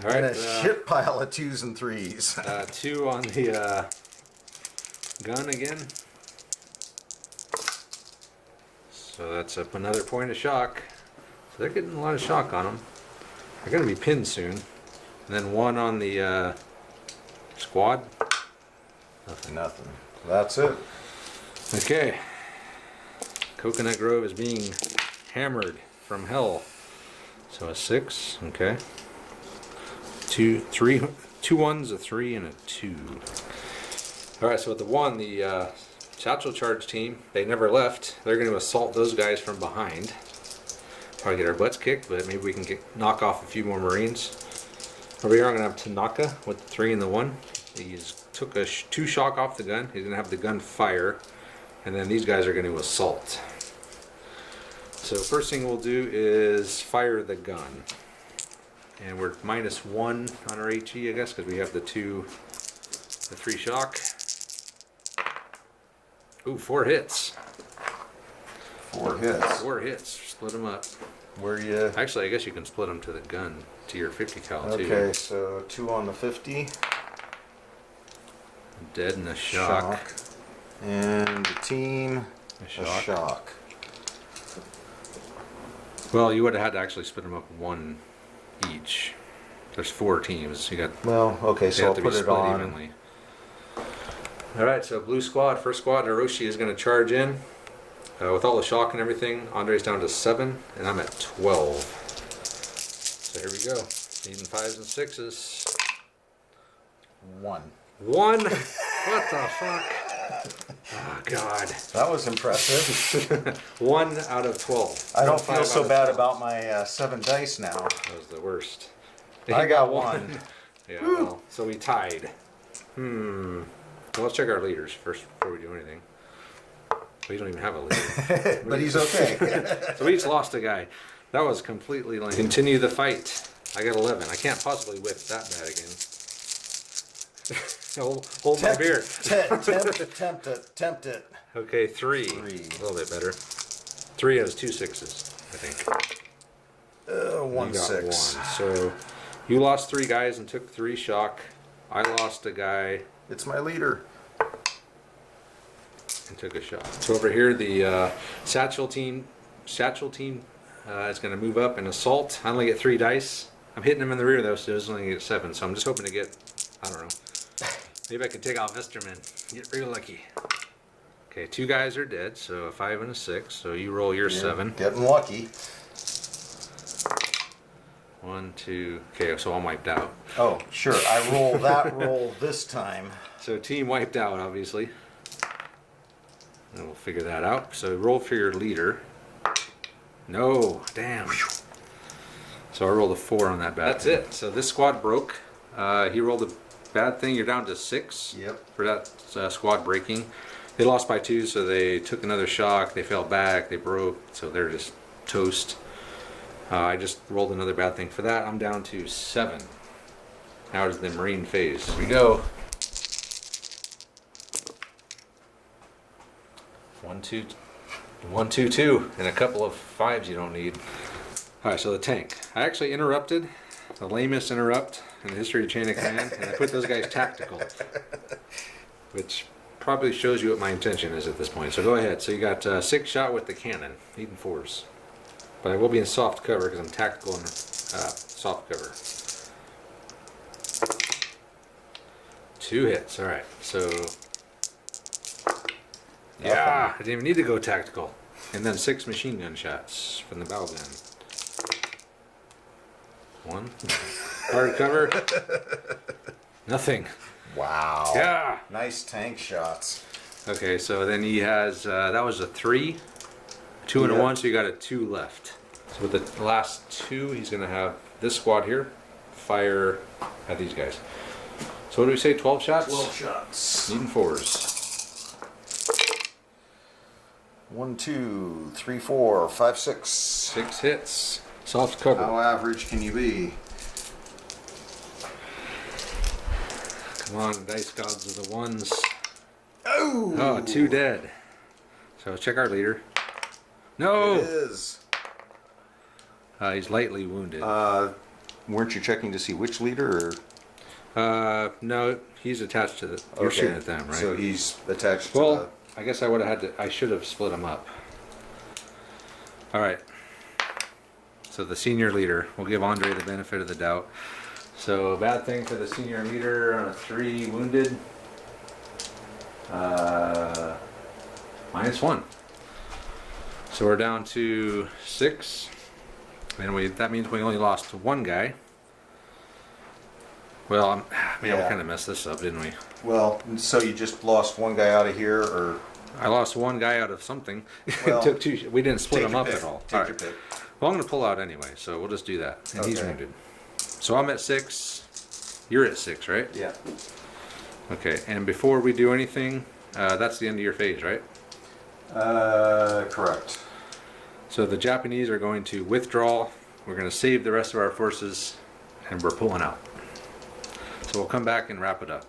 right. And a shit pile of 2s and 3s. 2 on the gun again. So that's up another point of shock. So they're getting a lot of shock on them. They're going to be pinned soon. And then 1 on the squad. Nothing. That's it. Okay. Coconut Grove is being hammered from hell. So a 6. Okay. 2 1s, a 3, and a 2. Alright, so with the 1, the satchel charge team, they never left. They're going to assault those guys from behind. Probably get our butts kicked, but maybe we can knock off a few more Marines. Over here I'm going to have Tanaka with the 3 and the 1. He's took 2 shock off the gun. He's going to have the gun fire. And then these guys are going to assault. So first thing we'll do is fire the gun. And we're -1 on our HE, I guess, because we have the 3 shock. Ooh, 4 hits. 4 hits. 4 hits. Split them up. Where you? Actually, I guess you can split them to the gun, to your 50 cal too. Okay, so 2 on the 50. Dead and a shock. And the team, A a shock. shock. Well, you would have had to actually split them up 1 each. There's 4 teams. You got. Well, okay, They so have I'll to put be it split on. evenly. Alright, so blue squad, first squad, Naroshi is going to charge in. With all the shock and everything, Andre's down to 7, and I'm at 12. So here we go. Needing 5s and 6s. 1. 1? What the fuck? Oh, God. That was impressive. 1 out of 12. I don't feel 5 so out of bad 12. about my 7 dice now. That was the worst. I got 1. Yeah, well, so we tied. Well, let's check our leaders first before we do anything. We don't even have a leader. But he's okay. So we each lost a guy. That was completely lame. Continue the fight. I got 11. I can't possibly whip that bad again. Hold my beer. Tempt it. Okay, 3. 3. A little bit better. 3 has 2 6s, I think. 1 You got 6. 1. So you lost 3 guys and took 3 shock. I lost a guy It's my leader. and took a shot. So over here, the satchel team is going to move up and assault. I only get 3 dice. I'm hitting him in the rear though, so I only get 7. So I'm just hoping to get, I don't know. Maybe I can take out Vesterman. Get real lucky. Okay, 2 guys are dead, so a 5 and a 6. So you roll your 7. Getting lucky. 1, 2. Okay, so I'm wiped out. Oh, sure. I roll that roll this time. So team wiped out, obviously. And we'll figure that out. So roll for your leader. No, damn. So I rolled a 4 on that bad. That's it. So this squad broke. He rolled a bad thing. You're down to 6. Yep. For that squad breaking. They lost by 2, so they took another shock. They fell back. They broke, so they're just toast. I just rolled another bad thing for that. I'm down to 7. Now is the Marine phase. Here we go. 1, 2, 1, 2, 2, and a couple of 5s you don't need. All right, so the tank. I actually interrupted the lamest interrupt in the history of Chain of Command, and I put those guys tactical, which probably shows you what my intention is at this point. So go ahead. So you got 6 shot with the cannon, 8 and 4s. But I will be in soft cover because I'm tactical and soft cover. 2 hits. All right. So yeah, I didn't even need to go tactical. And then 6 machine gun shots from the bow gun. 1 hard cover. Nothing. Wow. Yeah. Nice tank shots. Okay, so then he has that was a 3, 2 and a 1, so you got a 2 left. So with the last 2, he's gonna have this squad here fire at these guys. So what do we say? 12 shots? 12 shots. Needing 4s. 1, 2, 3, 4, 5, 6. 6 hits. Soft cover. How average can you be? Come on, dice gods are the ones. Oh! Oh, 2 dead. So check our leader. No! It is. He's lightly wounded. Weren't you checking to see which leader? Or? No, he's attached to the. You're shooting at them, right? So he's attached Well, to I guess I would have had to. I should have split them up. All right. So the senior leader. We'll give Andre the benefit of the doubt. So bad thing for the senior leader on a 3 wounded. -1. So we're down to 6. And that means we only lost 1 guy. Well, we kind of messed this up, didn't we? Well, so you just lost 1 guy out of here, or? I lost 1 guy out of something. Well, Took 2. We didn't split take them your up pick. at all. Take All your right. pick. Well, I'm going to pull out anyway, so we'll just do that. And he's Okay. wounded. So I'm at 6. You're at 6, right? Yeah. Okay, and before we do anything, that's the end of your phase, right? Correct. So the Japanese are going to withdraw. We're going to save the rest of our forces, and we're pulling out. So we'll come back and wrap it up.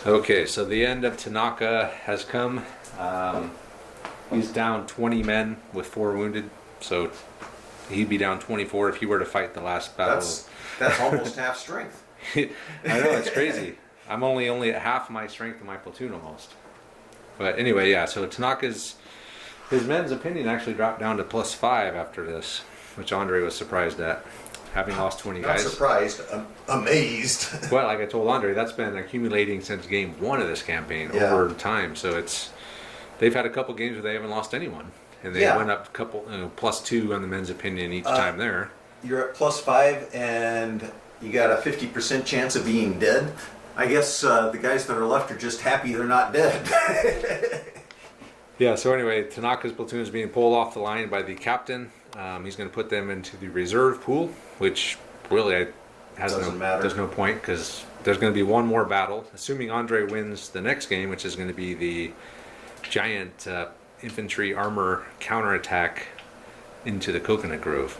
Okay, so the end of Tanaka has come. He's down 20 men with 4 wounded, so he'd be down 24 if he were to fight the last battle. That's almost half strength. I know, it's crazy. I'm only at half my strength in my platoon almost. But anyway, yeah, so Tanaka's, his men's opinion actually dropped down to +5 after this, which Andre was surprised at, having lost 20 Not guys. surprised, I'm amazed. Well, like I told Andre, that's been accumulating since game 1 of this campaign over time. So they've had a couple games where they haven't lost anyone. And they went up a couple, +2 on the men's opinion each time there. You're at +5 and you got a 50% chance of being dead. I guess the guys that are left are just happy they're not dead. Yeah, so anyway, Tanaka's platoon is being pulled off the line by the captain. He's going to put them into the reserve pool, which really Doesn't matter. There's no point because there's going to be 1 more battle. Assuming Andre wins the next game, which is going to be the giant infantry armor counterattack into the Coconut Grove.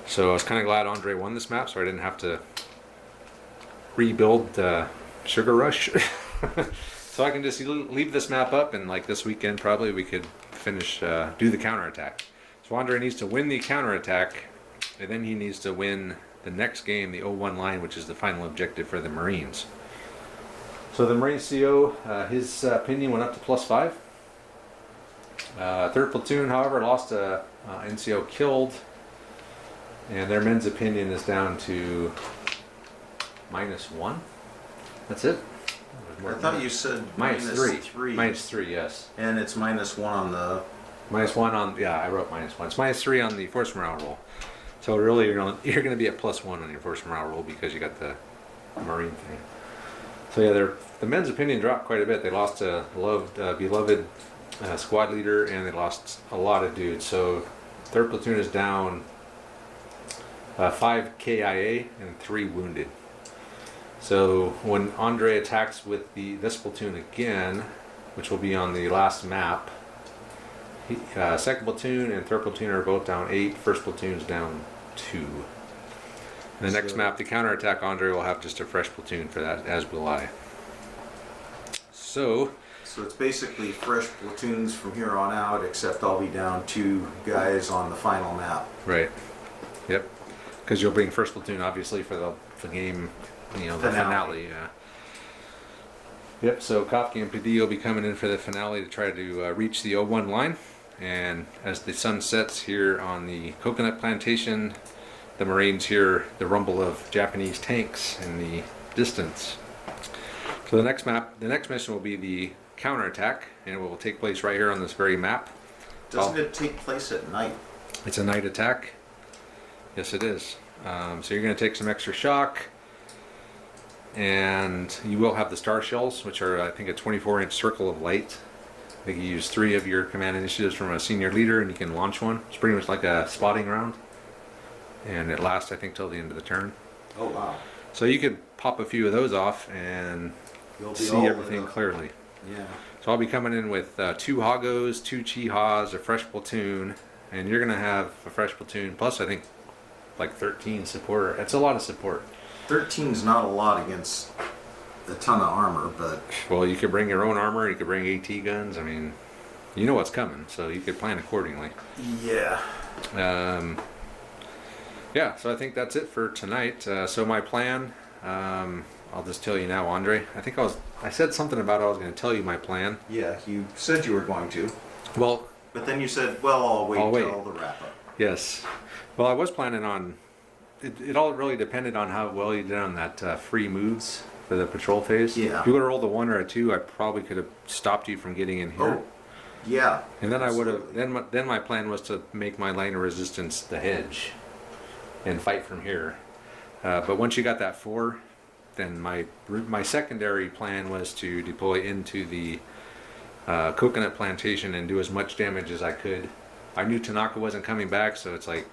So I was kind of glad Andre won this map, so I didn't have to rebuild Sugar Rush. So I can just leave this map up, and like this weekend probably we could finish, do the counterattack. So Andre needs to win the counterattack, and then he needs to win the next game, the 0-1 line, which is the final objective for the Marines. So the Marine CO, his opinion went up to +5. 3rd platoon, however, lost a NCO killed, and their men's opinion is down to -1. That's it. I thought you said -3. -3, yes. And it's -1 on the... -1 on, yeah, I wrote -1. It's -3 on the force morale roll. So really, you're going to be at +1 on your force morale roll because you got the Marine thing. So yeah, the men's opinion dropped quite a bit. They lost a beloved squad leader, and they lost a lot of dudes. So 3rd platoon is down 5 KIA and 3 wounded. So when Andre attacks with this platoon again, which will be on the last map, second platoon and third platoon are both down 8. First platoon's down 2. And the next map, the counterattack, Andre will have just a fresh platoon for that, as will I. So it's basically fresh platoons from here on out, except I'll be down 2 guys on the final map. right, yep, because you'll bring first platoon obviously for the game, the finale. Yeah. Yep. So Kafka and PD will be coming in for the finale to try to reach the 01 line, and as the sun sets here on the coconut plantation, the Marines hear the rumble of Japanese tanks in the distance. So the next mission will be the counterattack, and it will take place right here on this very map. Doesn't it take place at night? It's a night attack. Yes, it is. So you're going to take some extra shock, and you will have the star shells, which are, I think, a 24-inch circle of light. I think you use 3 of your command initiatives from a senior leader, and you can launch one. It's pretty much like a spotting round, and it lasts, I think, till the end of the turn. Oh, wow. So you could pop a few of those off and see everything clearly. Yeah. So I'll be coming in with 2 Hagos, 2 Chihas, a fresh platoon, and you're going to have a fresh platoon, plus I think like 13 support. It's a lot of support. 13's not a lot against a ton of armor, but... Well, you could bring your own armor, you could bring AT guns, I mean, you know what's coming, so you could plan accordingly. Yeah. Yeah, so I think that's it for tonight. So my plan, I'll just tell you now, Andre. I said something about I was going to tell you my plan. Yeah, you said you were going to. Well, but then you said, well, I'll wait till the wrap up. Yes. Well, I was planning on... It all really depended on how well you did on that free moves for the patrol phase. Yeah. If you would have rolled a 1 or a 2, I probably could have stopped you from getting in here. Oh, yeah. And then I would have... Then my plan was to make my line of resistance the hedge and fight from here. But once you got that 4, then my secondary plan was to deploy into the coconut plantation and do as much damage as I could. I knew Tanaka wasn't coming back, so it's like,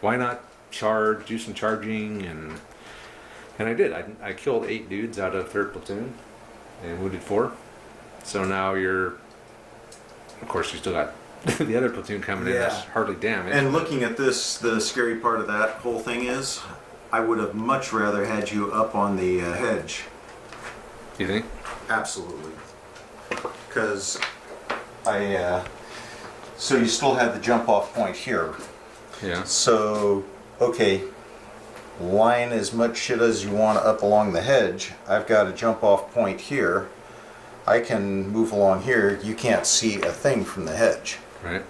why not charge, do some charging, and I did. I killed 8 dudes out of 3rd platoon and wounded 4. So now of course you still got the other platoon coming in that's hardly damaged. And looking at this, the scary part of that whole thing is, I would have much rather had you up on the hedge. You think? Absolutely. Because so you still had the jump off point here. Yeah. So, okay, line as much shit as you want up along the hedge. I've got a jump off point here. I can move along here. You can't see a thing from the hedge. Right.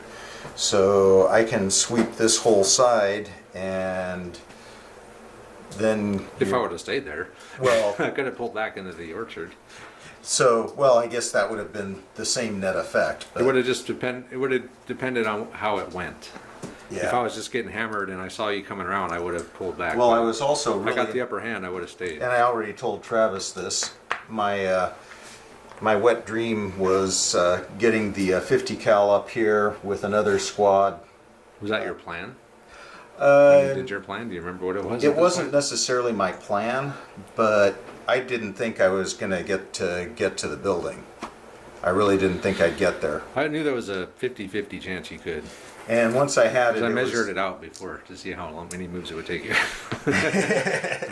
So I can sweep this whole side, and then... If I would have stayed there, well, I could have pulled back into the orchard. So, well, I guess that would have been the same net effect. It would have just depended on how it went. Yeah. If I was just getting hammered and I saw you coming around, I would have pulled back. Well, but I was also really... I got the upper hand, I would have stayed. And I already told Travis this. My wet dream was getting the 50 cal up here with another squad. Was that your plan? Did your plan? Do you remember what it was? It wasn't necessarily my plan, but I didn't think I was going to get to the building. I really didn't think I'd get there. I knew there was a 50-50 chance you could. And once I had it, I measured it out before to see how many moves it would take you. I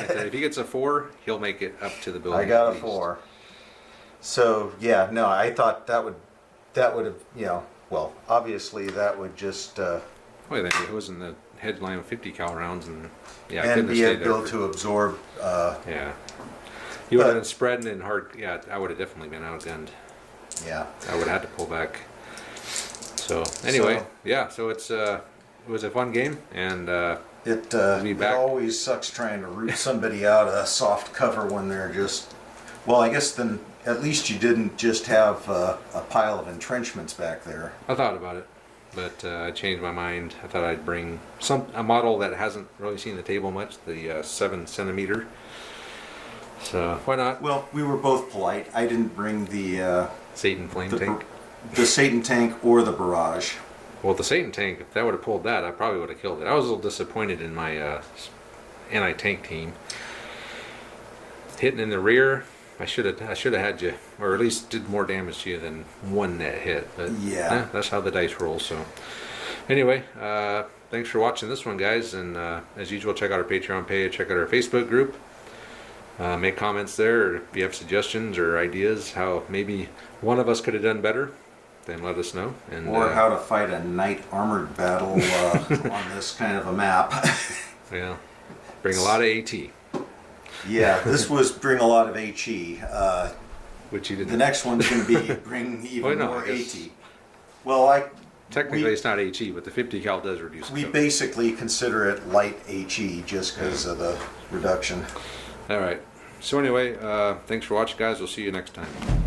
said, if he gets a 4, he'll make it up to the building. I got a 4. So yeah, no, I thought that would have, well, obviously that would just well, then it was in the headline of 50 cal rounds, and yeah, I and couldn't have be stayed able there to absorb. Yeah, you would have been spreading in hard. Yeah, I would have definitely been outgunned. Yeah, I would have had to pull back. So anyway, yeah, so it was a fun game, and it always sucks trying to root somebody out of soft cover when they're just. Well, I guess then at least you didn't just have a pile of entrenchments back there. I thought about it, but I changed my mind. I thought I'd bring a model that hasn't really seen the table much, the 7 centimeter. So why not? Well, we were both polite. I didn't bring the Satan flame tank. The Satan tank or the barrage. Well, the Satan tank, if that would have pulled that, I probably would have killed it. I was a little disappointed in my anti-tank team. hitting in the rear, I should have had you, or at least did more damage to you than one net hit. But Yeah. that's how the dice roll. So anyway, thanks for watching this one, guys. And as usual, check out our Patreon page, check out our Facebook group. Make comments there, or if you have suggestions or ideas how maybe one of us could have done better, then let us know. And Or how to fight a knight armored battle on this kind of a map. yeah, bring a lot of AT, Yeah, this was bring a lot of HE. which you didn't. The next one's going to be bring even Well, no, more I guess- AT. Well, Technically, it's not HE, but the 50 cal does reduce. we it. basically consider it light HE just because of the reduction. All right. So anyway, thanks for watching, guys. We'll see you next time.